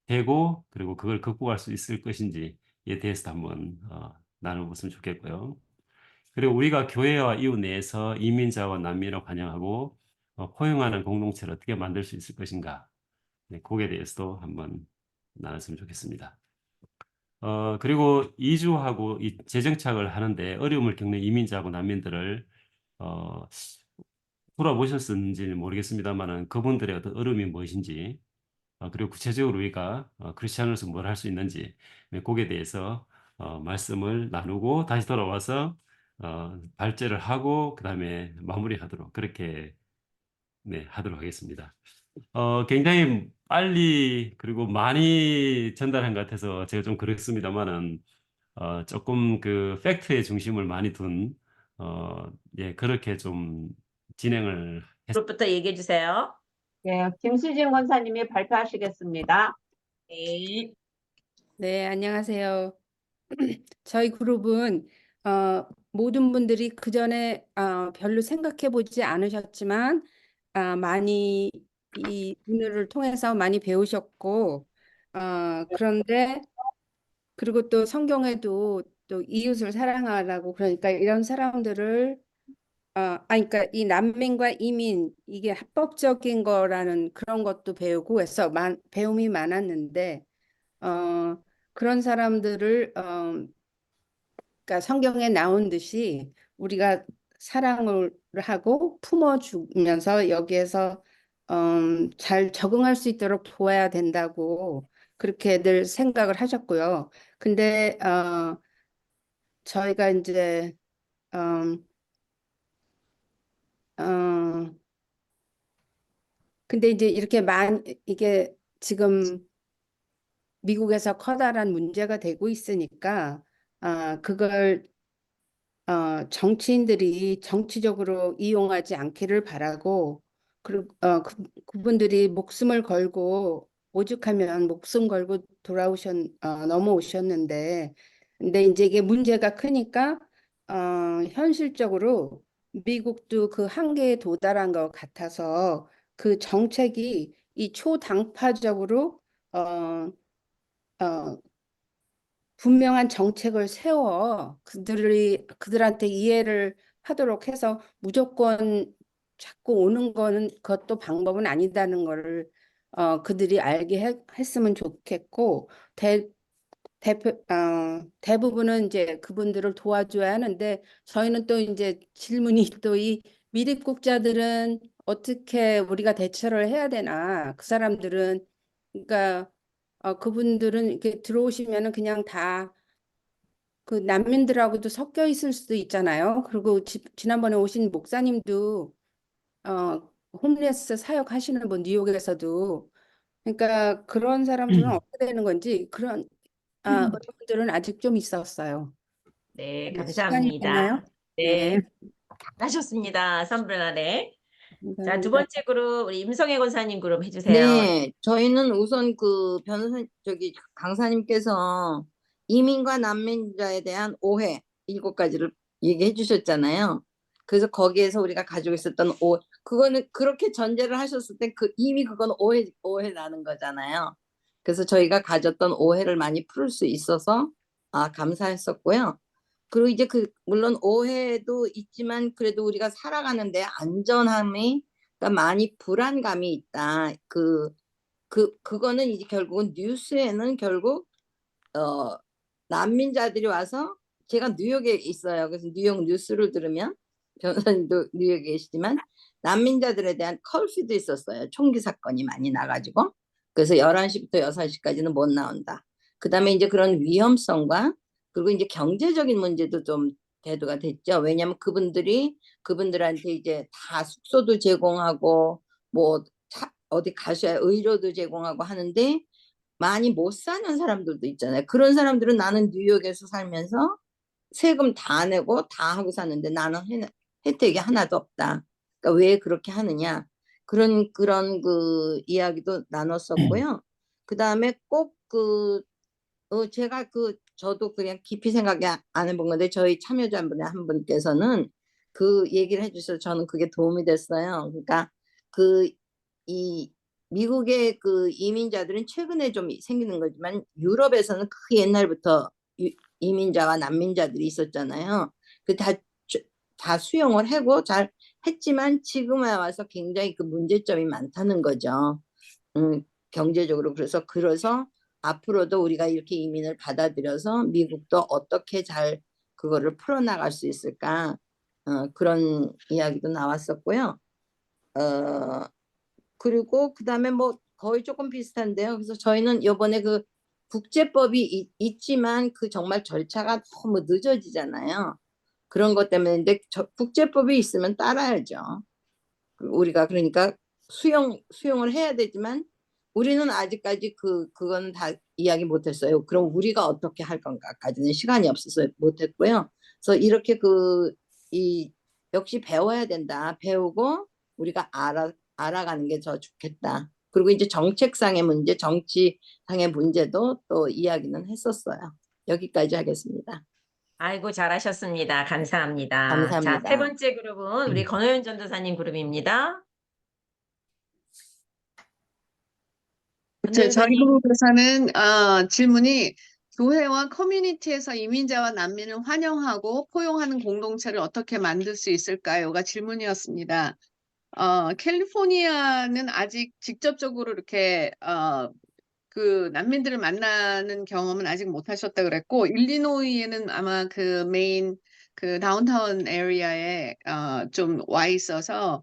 되고 그리고 그걸 극복할 수 있을 것인지에 대해서 한번 나눠봤으면 좋겠고요. 그리고 우리가 교회와 이웃 내에서 이민자와 난민을 환영하고 포용하는 공동체를 어떻게 만들 수 있을 것인가, 네, 거기에 대해서도 한번 나눴으면 좋겠습니다. 그리고 이주하고 재정착을 하는데 어려움을 겪는 이민자하고 난민들을 어, 돌아보셨는지는 모르겠습니다만은 그분들의 어떤 어려움이 무엇인지, 그리고 구체적으로 우리가 크리스천으로서 뭘 할 수 있는지, 네, 거기에 대해서 말씀을 나누고 다시 돌아와서 발제를 하고 그다음에 마무리하도록 그렇게, 네, 하도록 하겠습니다. 굉장히 빨리 그리고 많이 전달한 것 같아서 제가 좀 그렇습니다만은 조금 그 팩트의 중심을 많이 둔 예, 그렇게 좀 진행을 그룹부터 얘기해 주세요. 네, 김수진 권사님이 발표하시겠습니다. 네. 네, 안녕하세요. 저희 그룹은 모든 분들이 그전에 별로 생각해 보지 않으셨지만 많이 이 오늘을 통해서 많이 배우셨고 그런데 그리고 또 성경에도 또 이웃을 사랑하라고 그러니까 이런 사람들을 그러니까 이 난민과 이민 이게 합법적인 거라는 그런 것도 배우고 해서 배움이 많았는데 그런 사람들을 그러니까 성경에 나온 듯이 우리가 사랑을 하고 품어주면서 여기에서 잘 적응할 수 있도록 도와야 된다고 그렇게 늘 생각을 하셨고요. 근데 저희가 이제 음, 어, 근데 이제 이렇게 이게 지금 미국에서 커다란 문제가 되고 있으니까 그걸 정치인들이 정치적으로 이용하지 않기를 바라고 그리고 그분들이 목숨을 걸고 오죽하면 목숨 걸고 넘어오셨는데 근데 이제 이게 문제가 크니까 현실적으로 미국도 그 한계에 도달한 것 같아서 그 정책이 이 초당파적으로 어, 어, 분명한 정책을 세워 그들한테 이해를 하도록 해서 무조건 자꾸 오는 거는 그것도 방법은 아니다는 거를 그들이 알게 했으면 좋겠고 대부분은 이제 그분들을 도와줘야 하는데 저희는 또 이제 질문이 또 이 미입국자들은 어떻게 우리가 대처를 해야 되나 그 사람들은 그러니까 그분들은 이렇게 들어오시면은 그냥 다 그 난민들하고도 섞여 있을 수도 있잖아요. 그리고 지난번에 오신 목사님도 홈레스 사역하시는 분 뉴욕에서도 그러니까 그런 사람들은 어떻게 되는 건지 그런 어려움들은 아직 좀 있었어요. 네, 네, 시간이 감사합니다. 됐나요? 네, 네, 하셨습니다. 선불안에. 자, 두 감사합니다. 번째 그룹 우리 임성애 권사님 그룹 해주세요. 네, 저희는 우선 그 강사님께서 이민과 난민자에 대한 오해 7가지를 얘기해 주셨잖아요. 그래서 거기에서 우리가 가지고 있었던 그거는 그렇게 전제를 하셨을 때 이미 그건 오해 나는 거잖아요. 그래서 저희가 가졌던 오해를 많이 풀 수 있어서 감사했었고요. 그리고 이제 물론 오해도 있지만 그래도 우리가 살아가는데 안전함이 그러니까 많이 불안감이 있다. 그거는 이제 결국은 뉴스에는 결국 난민자들이 와서 제가 뉴욕에 있어요. 그래서 뉴욕 뉴스를 들으면 변호사님도 뉴욕에 계시지만 난민자들에 대한 컬피도 있었어요. 총기 사건이 많이 나가지고 그래서 11시부터 6시까지는 못 나온다. 그다음에 이제 그런 위험성과 그리고 이제 경제적인 문제도 좀 대두가 됐죠. 왜냐하면 그분들한테 이제 다 숙소도 제공하고 뭐 어디 가셔야 의료도 제공하고 하는데 많이 못 사는 사람들도 있잖아요. 그런 사람들은 나는 뉴욕에서 살면서 세금 다 내고 다 하고 사는데 나는 혜택이 하나도 없다. 그러니까 왜 그렇게 하느냐. 그런 그 이야기도 나눴었고요. 그 다음에 꼭 제가 저도 그냥 깊이 생각이 안 해본 건데 저희 참여자분의 한 분께서는 그 얘기를 해주셔서 저는 그게 도움이 됐어요. 그러니까 이 미국의 그 이민자들은 최근에 좀 생기는 거지만 유럽에서는 그 옛날부터 이민자와 난민자들이 있었잖아요. 다 수용을 하고 잘 했지만 지금에 와서 굉장히 그 문제점이 많다는 거죠. 경제적으로. 그래서 앞으로도 우리가 이렇게 이민을 받아들여서 미국도 어떻게 잘 그거를 풀어나갈 수 있을까, 그런 이야기도 나왔었고요. 그리고 그다음에 뭐 거의 조금 비슷한데요. 그래서 저희는 이번에 그 국제법이 있지만 그 정말 절차가 너무 늦어지잖아요. 그런 것 때문에. 근데 국제법이 있으면 따라야죠. 우리가 그러니까 수용을 해야 되지만 우리는 아직까지 그건 다 이야기 못했어요. 그럼 우리가 어떻게 할 건가까지는 시간이 없어서 못했고요. 그래서 이렇게 역시 배워야 된다. 배우고 우리가 알아가는 게 더 좋겠다. 그리고 이제 정책상의 문제, 정치상의 문제도 또 이야기는 했었어요. 여기까지 하겠습니다. 아이고, 잘하셨습니다. 감사합니다. 자, 감사합니다. 세 번째 그룹은 우리 권호연 전도사님 그룹입니다. 저희 전도사님. 그룹에서는 질문이 교회와 커뮤니티에서 이민자와 난민을 환영하고 포용하는 공동체를 어떻게 만들 수 있을까요?가 질문이었습니다. 캘리포니아는 아직 직접적으로 이렇게 그 난민들을 만나는 경험은 아직 못 하셨다 그랬고, 일리노이에는 아마 그 메인 그 다운타운 에리아에 좀 와 있어서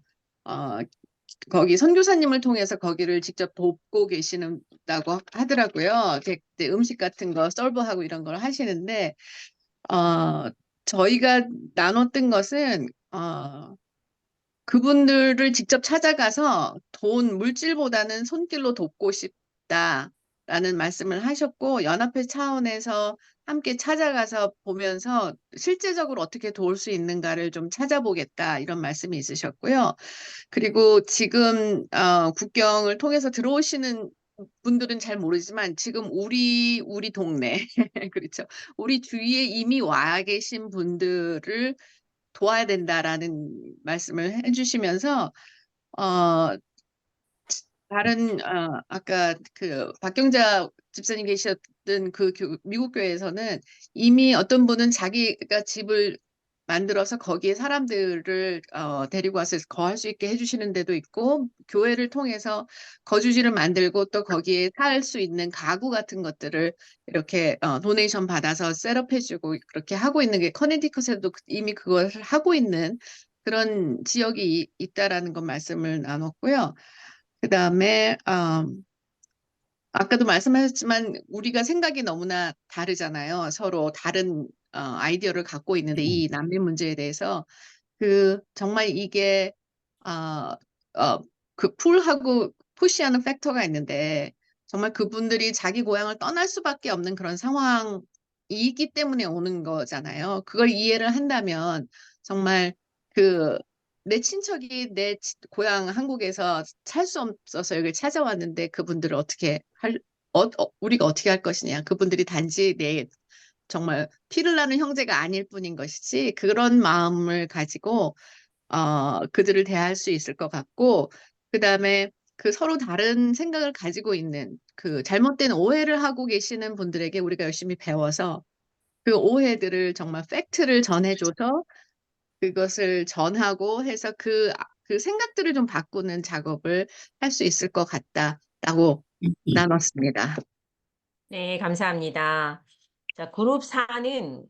거기 선교사님을 통해서 거기를 직접 돕고 계시다고 하더라고요. 이제 음식 같은 거 서브하고 이런 걸 하시는데, 저희가 나눴던 것은 그분들을 직접 찾아가서 물질보다는 손길로 돕고 싶다라는 말씀을 하셨고, 연합회 차원에서 함께 찾아가서 보면서 실제적으로 어떻게 도울 수 있는가를 좀 찾아보겠다, 이런 말씀이 있으셨고요. 그리고 지금 국경을 통해서 들어오시는 분들은 잘 모르지만 지금 우리 동네 그렇죠. 우리 주위에 이미 와 계신 분들을 도와야 된다라는 말씀을 해주시면서 다른 아까 그 박경자 집사님 계셨던 그 미국 교회에서는 이미 어떤 분은 자기가 집을 만들어서 거기에 사람들을 데리고 와서 거할 수 있게 해주시는 데도 있고, 교회를 통해서 거주지를 만들고 또 거기에 살 수 있는 가구 같은 것들을 이렇게 도네이션 받아서 셋업해주고 그렇게 하고 있는 게 커네티컷에도 이미 그걸 하고 있는 그런 지역이 있다라는 것 말씀을 나눴고요. 그 다음에 아까도 말씀하셨지만 우리가 생각이 너무나 다르잖아요. 서로 다른 아이디어를 갖고 있는데 이 난민 문제에 대해서 정말 이게 그 풀하고 푸시하는 팩터가 있는데, 정말 그분들이 자기 고향을 떠날 수밖에 없는 그런 상황이기 때문에 오는 거잖아요. 그걸 이해를 한다면 정말 내 친척이 내 고향 한국에서 살 수 없어서 여기 찾아왔는데 그분들을 우리가 어떻게 할 것이냐. 그분들이 단지 정말 피를 나는 형제가 아닐 뿐인 것이지, 그런 마음을 가지고 그들을 대할 수 있을 것 같고, 그 다음에 서로 다른 생각을 가지고 있는 잘못된 오해를 하고 계시는 분들에게 우리가 열심히 배워서 그 오해들을 정말 팩트를 전해줘서 그것을 전하고 해서 그 생각들을 좀 바꾸는 작업을 할 수 있을 것 같다라고 나눴습니다. 네, 감사합니다. 자, 그룹 4는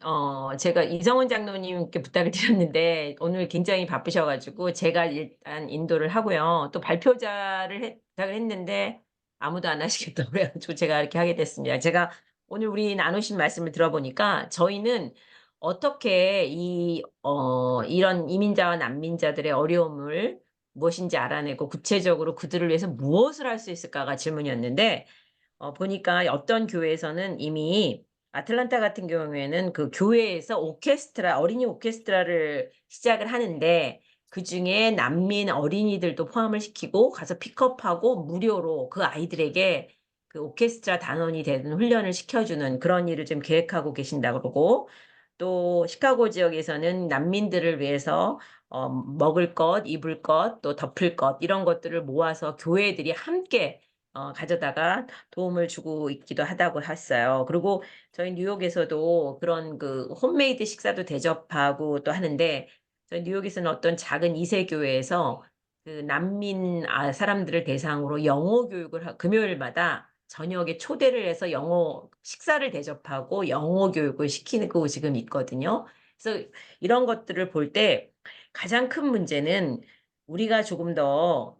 제가 이성원 장로님께 부탁을 드렸는데 오늘 굉장히 바쁘셔가지고 제가 일단 인도를 하고요. 또 발표자를 부탁을 했는데 아무도 안 하시겠다고 그래가지고 제가 이렇게 하게 됐습니다. 제가 오늘 우리 나누신 말씀을 들어보니까 저희는 어떻게 이런 이민자와 난민자들의 어려움을 무엇인지 알아내고 구체적으로 그들을 위해서 무엇을 할 수 있을까가 질문이었는데 보니까 어떤 교회에서는 이미 아틀란타 같은 경우에는 그 교회에서 오케스트라, 어린이 오케스트라를 시작을 하는데 그중에 난민 어린이들도 포함을 시키고 가서 픽업하고 무료로 그 아이들에게 그 오케스트라 단원이 되는 훈련을 시켜주는 그런 일을 좀 계획하고 계신다고 그러고 또 시카고 지역에서는 난민들을 위해서 먹을 것, 입을 것, 또 덮을 것 이런 것들을 모아서 교회들이 함께 가져다가 도움을 주고 있기도 하다고 했어요. 그리고 저희 뉴욕에서도 그런 그 홈메이드 식사도 대접하고 또 하는데 저희 뉴욕에서는 어떤 작은 2세 교회에서 그 난민 사람들을 대상으로 영어 교육을 금요일마다 저녁에 초대를 해서 영어 식사를 대접하고 영어 교육을 시키는 거 지금 있거든요. 그래서 이런 것들을 볼 때 가장 큰 문제는 우리가 좀 더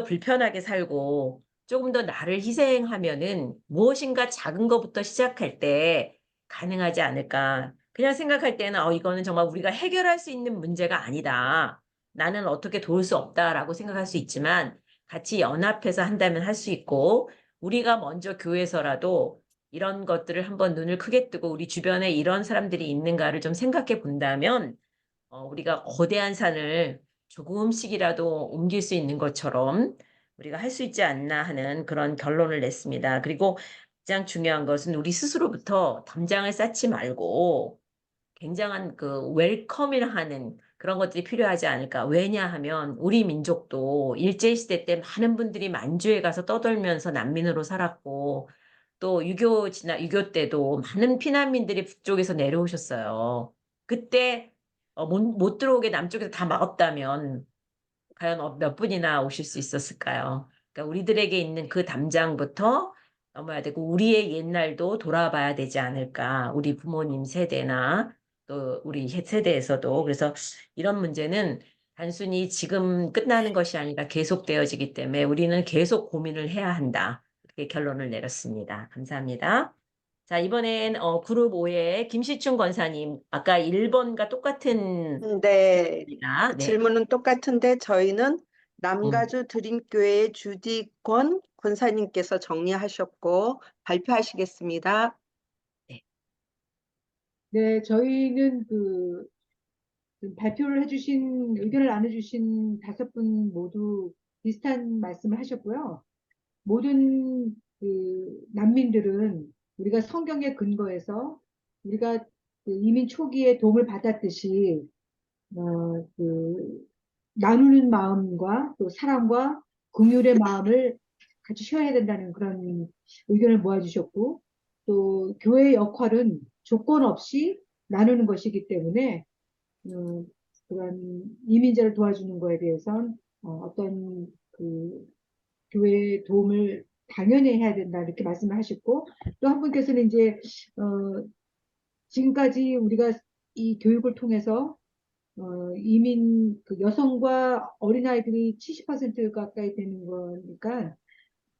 불편하게 살고 조금 더 나를 희생하면은 무엇인가 작은 것부터 시작할 때 가능하지 않을까. 그냥 생각할 때는 이거는 정말 우리가 해결할 수 있는 문제가 아니다. 나는 어떻게 도울 수 없다라고 생각할 수 있지만 같이 연합해서 한다면 할 수 있고 우리가 먼저 교회에서라도 이런 것들을 한번 눈을 크게 뜨고 우리 주변에 이런 사람들이 있는가를 좀 생각해 본다면 우리가 거대한 산을 조금씩이라도 옮길 수 있는 것처럼 우리가 할 수 있지 않나 하는 그런 결론을 냈습니다. 그리고 가장 중요한 것은 우리 스스로부터 담장을 쌓지 말고 굉장한 그 웰컴이라 하는 그런 것들이 필요하지 않을까. 왜냐하면 우리 민족도 일제시대 때 많은 분들이 만주에 가서 떠돌면서 난민으로 살았고 또 6.25 때도 많은 피난민들이 북쪽에서 내려오셨어요. 그때 못 들어오게 남쪽에서 다 막았다면 과연 몇 분이나 오실 수 있었을까요? 그러니까 우리들에게 있는 그 담장부터 넘어야 되고 우리의 옛날도 돌아봐야 되지 않을까. 우리 부모님 세대나 또 우리 세대에서도. 그래서 이런 문제는 단순히 지금 끝나는 것이 아니라 계속되어지기 때문에 우리는 계속 고민을 해야 한다. 이렇게 결론을 내렸습니다. 감사합니다. 자, 이번엔 그룹 5의 김시춘 권사님, 아까 1번과 똑같은 네, 입니다. 네. 질문은 똑같은데 저희는 음. 남가주 드림교회 주디권 권사님께서 정리하셨고 발표하시겠습니다. 네, 저희는 발표를 해주신, 의견을 나눠주신 5분 모두 비슷한 말씀을 하셨고요. 모든 난민들은 우리가 성경에 근거해서 우리가 이민 초기에 도움을 받았듯이, 나누는 마음과 또 사랑과 긍휼의 마음을 같이 쉬어야 된다는 그런 의견을 모아주셨고, 또 교회의 역할은 조건 없이 나누는 것이기 때문에 그런 이민자를 도와주는 거에 대해선 어떤 교회의 도움을 당연히 해야 된다 이렇게 말씀을 하셨고 또 한 분께서는 이제 지금까지 우리가 이 교육을 통해서 이민 여성과 어린아이들이 70% 가까이 되는 거니까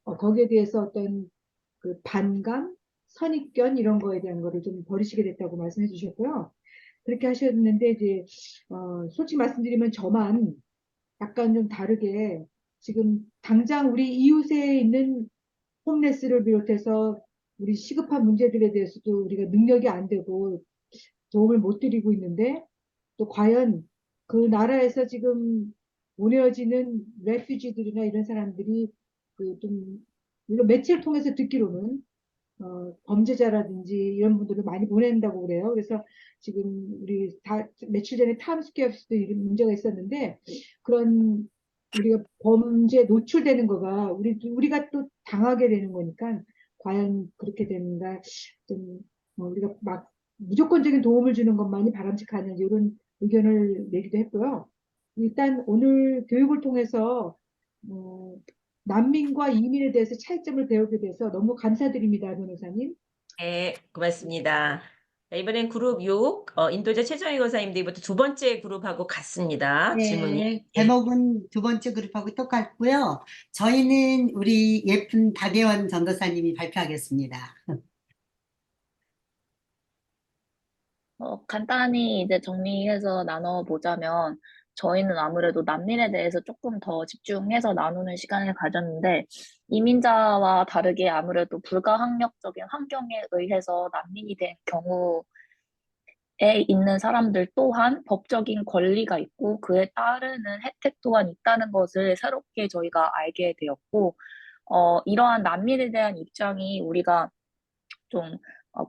거기에 대해서 어떤 반감, 선입견 이런 거에 대한 거를 좀 버리시게 됐다고 말씀해 주셨고요. 그렇게 하셨는데 이제 솔직히 말씀드리면 저만 약간 좀 다르게 지금 당장 우리 이웃에 있는 홈레스를 비롯해서 우리 시급한 문제들에 대해서도 우리가 능력이 안 되고 도움을 못 드리고 있는데 또 과연 그 나라에서 지금 보내어지는 레퓨지들이나 이런 사람들이 좀 물론 매체를 통해서 듣기로는 범죄자라든지 이런 분들을 많이 보낸다고 그래요. 그래서 지금 우리 며칠 전에 타임스퀘어에서도 이런 문제가 있었는데 그런 우리가 범죄에 노출되는 거가 우리가 또 당하게 되는 거니까 과연 그렇게 되는가 좀 우리가 막 무조건적인 도움을 주는 것만이 바람직하는 이런 의견을 내기도 했고요. 일단 오늘 교육을 통해서 난민과 이민에 대해서 차이점을 배우게 돼서 너무 감사드립니다, 변호사님. 네, 고맙습니다. 자, 이번엔 그룹 6, 인도자 최정희 권사님들부터 두 번째 그룹하고 같습니다. 질문이. 네, 제목은 두 번째 그룹하고 똑같고요. 저희는 우리 예쁜 박예원 전도사님이 발표하겠습니다. 간단히 이제 정리해서 나눠보자면, 저희는 아무래도 난민에 대해서 조금 더 집중해서 나누는 시간을 가졌는데, 이민자와 다르게 아무래도 불가항력적인 환경에 의해서 난민이 된 경우에 있는 사람들 또한 법적인 권리가 있고 그에 따르는 혜택 또한 있다는 것을 새롭게 저희가 알게 되었고, 이러한 난민에 대한 입장이 우리가 좀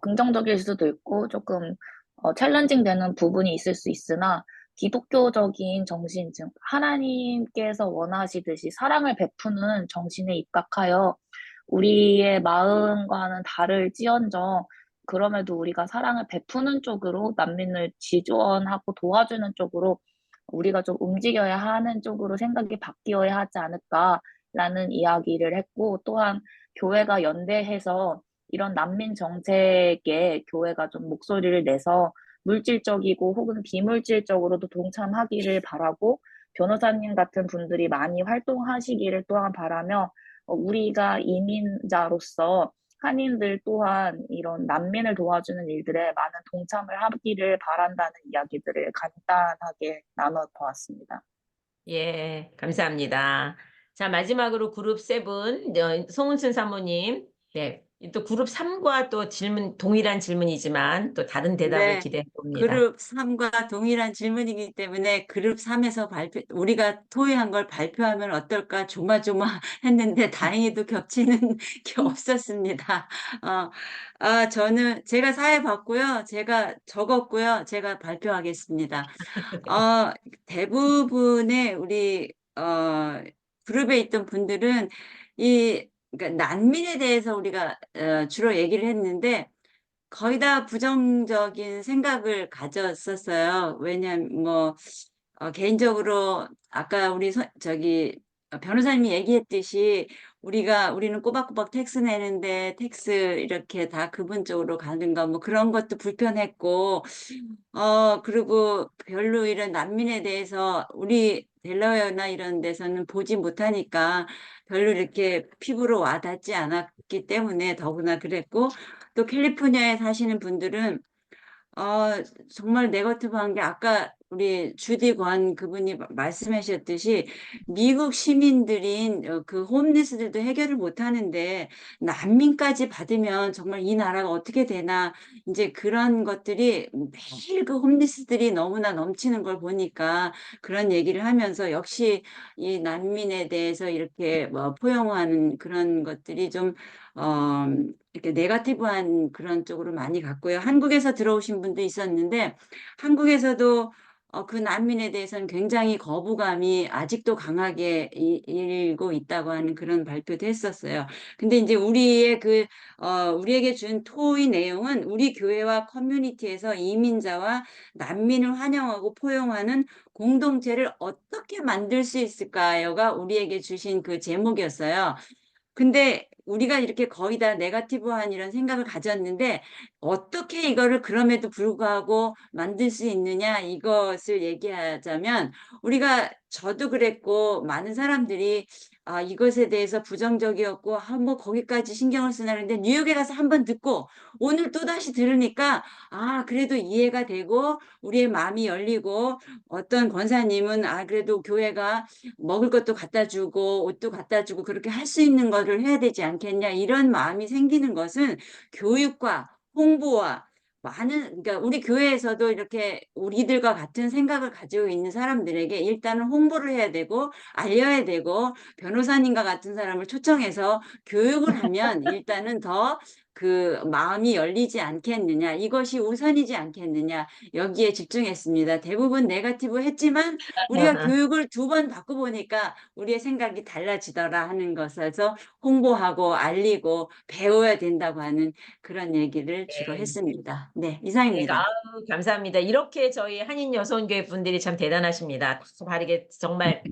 긍정적일 수도 있고 조금 챌린징 되는 부분이 있을 수 있으나, 기독교적인 정신, 즉 하나님께서 원하시듯이 사랑을 베푸는 정신에 입각하여 우리의 마음과는 다를지언정 그럼에도 우리가 사랑을 베푸는 쪽으로, 난민을 지원하고 도와주는 쪽으로 우리가 좀 움직여야 하는 쪽으로 생각이 바뀌어야 하지 않을까라는 이야기를 했고, 또한 교회가 연대해서 이런 난민 정책에 교회가 좀 목소리를 내서 물질적이고 혹은 비물질적으로도 동참하기를 바라고, 변호사님 같은 분들이 많이 활동하시기를 또한 바라며, 우리가 이민자로서 한인들 또한 이런 난민을 도와주는 일들에 많은 동참을 하기를 바란다는 이야기들을 간단하게 나눠보았습니다. 예, 감사합니다. 자, 마지막으로 그룹 7, 송은순 사모님. 네, 또 그룹 3과 또 질문, 동일한 질문이지만 또 다른 대답을 네, 기대해 봅니다. 그룹 3과 동일한 질문이기 때문에 그룹 3에서 우리가 토의한 걸 발표하면 어떨까 조마조마했는데 다행히도 겹치는 게 없었습니다. 제가 사회 봤고요. 제가 적었고요. 제가 발표하겠습니다. 대부분의 우리 그룹에 있던 분들은 그러니까 난민에 대해서 우리가 주로 얘기를 했는데 거의 다 부정적인 생각을 가졌었어요. 왜냐면 개인적으로 아까 우리 변호사님이 얘기했듯이 우리는 꼬박꼬박 텍스 내는데 텍스 이렇게 다 그분 쪽으로 가는 거 그런 것도 불편했고, 그리고 별로 이런 난민에 대해서 우리 델라웨어나 이런 데서는 보지 못하니까 별로 이렇게 피부로 와닿지 않았기 때문에 더구나 그랬고, 또 캘리포니아에 사시는 분들은 정말 네거티브한 게 아까 우리 주디 권 그분이 말씀하셨듯이 미국 시민들인 그 홈리스들도 해결을 못 하는데 난민까지 받으면 정말 이 나라가 어떻게 되나, 이제 그런 것들이 매일 그 홈리스들이 너무나 넘치는 걸 보니까 그런 얘기를 하면서 역시 이 난민에 대해서 이렇게 포용하는 그런 것들이 좀 이렇게 네거티브한 그런 쪽으로 많이 갔고요. 한국에서 들어오신 분도 있었는데 한국에서도 그 난민에 대해서는 굉장히 거부감이 아직도 강하게 일고 있다고 하는 그런 발표도 했었어요. 근데 이제 우리에게 준 토의 내용은 우리 교회와 커뮤니티에서 이민자와 난민을 환영하고 포용하는 공동체를 어떻게 만들 수 있을까요가 우리에게 주신 그 제목이었어요. 근데 우리가 이렇게 거의 다 네거티브한 이런 생각을 가졌는데 어떻게 이거를 그럼에도 불구하고 만들 수 있느냐, 이것을 얘기하자면 저도 그랬고 많은 사람들이 이것에 대해서 부정적이었고 거기까지 신경을 쓰나 했는데 뉴욕에 가서 한번 듣고 오늘 또다시 들으니까 그래도 이해가 되고 우리의 마음이 열리고, 어떤 권사님은 그래도 교회가 먹을 것도 갖다 주고 옷도 갖다 주고 그렇게 할 수 있는 거를 해야 되지 않겠냐, 이런 마음이 생기는 것은 교육과 홍보와 그러니까 우리 교회에서도 이렇게 우리들과 같은 생각을 가지고 있는 사람들에게 일단은 홍보를 해야 되고 알려야 되고, 변호사님과 같은 사람을 초청해서 교육을 하면 일단은 더 그 마음이 열리지 않겠느냐, 이것이 우선이지 않겠느냐, 여기에 집중했습니다. 대부분 네거티브 했지만 우리가 교육을 2번 받고 보니까 우리의 생각이 달라지더라 하는 것에서 홍보하고 알리고 배워야 된다고 하는 그런 얘기를 주로 했습니다. 네, 네, 이상입니다. 감사합니다. 이렇게 저희 한인 여성교회 분들이 참 대단하십니다. 다르게 정말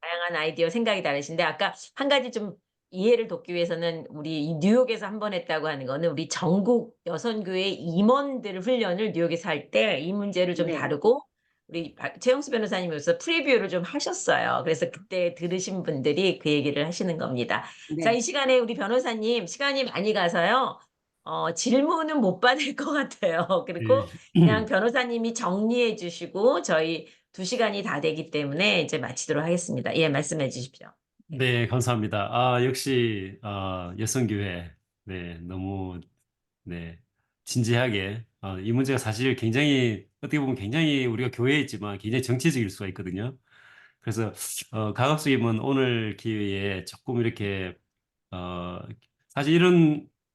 다양한 아이디어, 생각이 다르신데, 아까 한 가지 좀 이해를 돕기 위해서는 우리 이 뉴욕에서 한 번 했다고 하는 거는 우리 전국 여성교회 임원들 훈련을 뉴욕에서 할 때 이 문제를 좀 네. 다루고 우리 최영수 변호사님으로서 프리뷰를 좀 하셨어요. 그래서 그때 들으신 분들이 그 얘기를 하시는 겁니다. 자, 네. 이 시간에 우리 변호사님 시간이 많이 가서요. 질문은 못 받을 것 같아요. 그리고 그냥 변호사님이 정리해 주시고 저희 2시간이 다 되기 때문에 이제 마치도록 하겠습니다. 예, 말씀해 주십시오. 네, 감사합니다. 역시 여성교회, 네, 너무 네, 진지하게 이 문제가 사실 굉장히 어떻게 보면 굉장히 우리가 교회에 있지만 굉장히 정치적일 수가 있거든요. 그래서 가갑수임은 오늘 기회에 조금 이렇게 어, 사실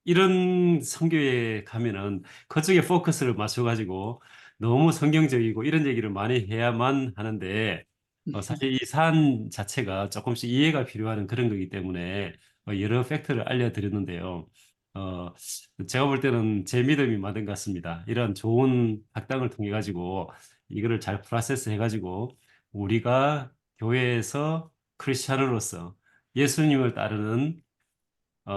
이런 선교에 가면은 그쪽에 포커스를 맞춰가지고 너무 성경적이고 이런 얘기를 많이 해야만 하는데 사실 이 사안 자체가 조금씩 이해가 필요한 그런 거기 때문에 여러 팩트를 알려드렸는데요. 어, 제가 볼 때는 제 믿음이 맞은 것 같습니다. 이런 좋은 학당을 통해 가지고 이거를 잘 프로세스 해가지고 우리가 교회에서 크리스찬으로서 예수님을 따르는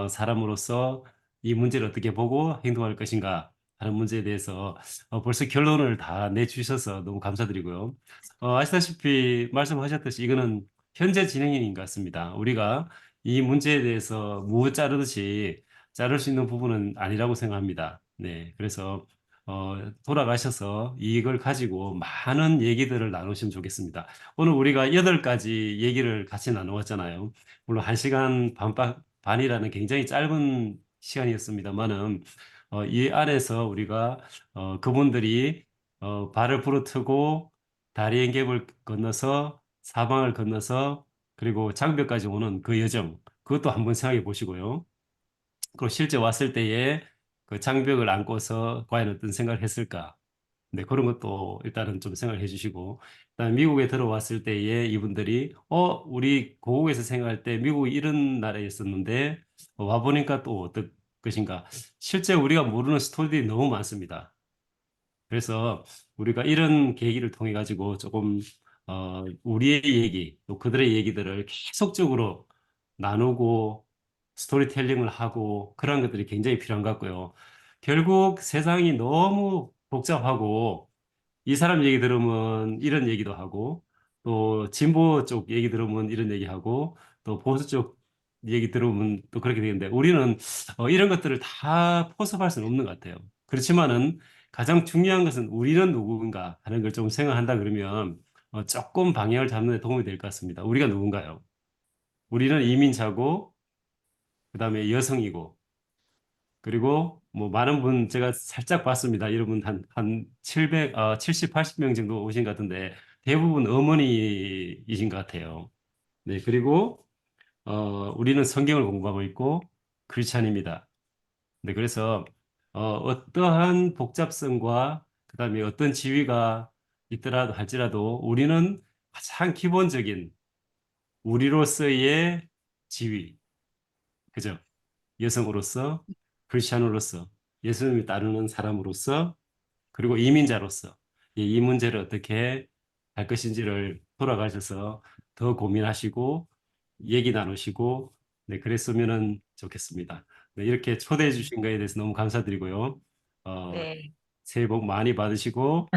사람으로서 이 문제를 어떻게 보고 행동할 것인가 하는 문제에 대해서 벌써 결론을 다 내주셔서 너무 감사드리고요. 아시다시피 말씀하셨듯이 이거는 현재 진행형인 것 같습니다. 우리가 이 문제에 대해서 무 자르듯이 자를 수 있는 부분은 아니라고 생각합니다. 네, 그래서 돌아가셔서 이걸 가지고 많은 얘기들을 나누시면 좋겠습니다. 오늘 우리가 8가지 얘기를 같이 나누었잖아요. 물론 1시간 반이라는 굉장히 짧은 시간이었습니다만은 이 안에서 우리가 그분들이 발을 부르트고 다리의 갭을 건너서 사방을 건너서 그리고 장벽까지 오는 그 여정 그것도 한번 생각해 보시고요. 그리고 실제 왔을 때에 그 장벽을 안고서 과연 어떤 생각을 했을까? 네, 그런 것도 일단은 좀 생각을 해주시고, 그다음 미국에 들어왔을 때에 이분들이, 우리 고국에서 생각할 때 미국이 이런 나라였었는데, 와보니까 또 어떨 것인가. 실제 우리가 모르는 스토리들이 너무 많습니다. 그래서 우리가 이런 계기를 통해 가지고 조금 우리의 얘기 또 그들의 얘기들을 계속적으로 나누고 스토리텔링을 하고 그런 것들이 굉장히 필요한 것 같고요. 결국 세상이 너무 복잡하고 이 사람 얘기 들으면 이런 얘기도 하고 또 진보 쪽 얘기 들으면 이런 얘기하고 또 보수 쪽 얘기 들으면 또 그렇게 되는데 우리는 이런 것들을 다 포섭할 수는 없는 것 같아요. 그렇지만은 가장 중요한 것은 우리는 누구인가 하는 걸 좀 생각한다 그러면 조금 방향을 잡는 데 도움이 될 것 같습니다. 우리가 누군가요? 우리는 이민자고 그다음에 여성이고 그리고 뭐 많은 분 제가 살짝 봤습니다. 여러분 한 70, 80명 정도 오신 것 같은데 대부분 어머니이신 것 같아요. 네, 그리고 우리는 성경을 공부하고 있고 크리스찬입니다. 네, 그래서 어떠한 복잡성과 그다음에 어떤 지위가 있더라도 할지라도 우리는 가장 기본적인 우리로서의 지위, 그죠? 여성으로서, 크리스찬으로서, 예수님을 따르는 사람으로서, 그리고 이민자로서 이 문제를 어떻게 할 것인지를 돌아가셔서 더 고민하시고 얘기 나누시고 네, 그랬으면 좋겠습니다. 네, 이렇게 초대해 주신 거에 대해서 너무 감사드리고요. 네. 새해 복 많이 받으시고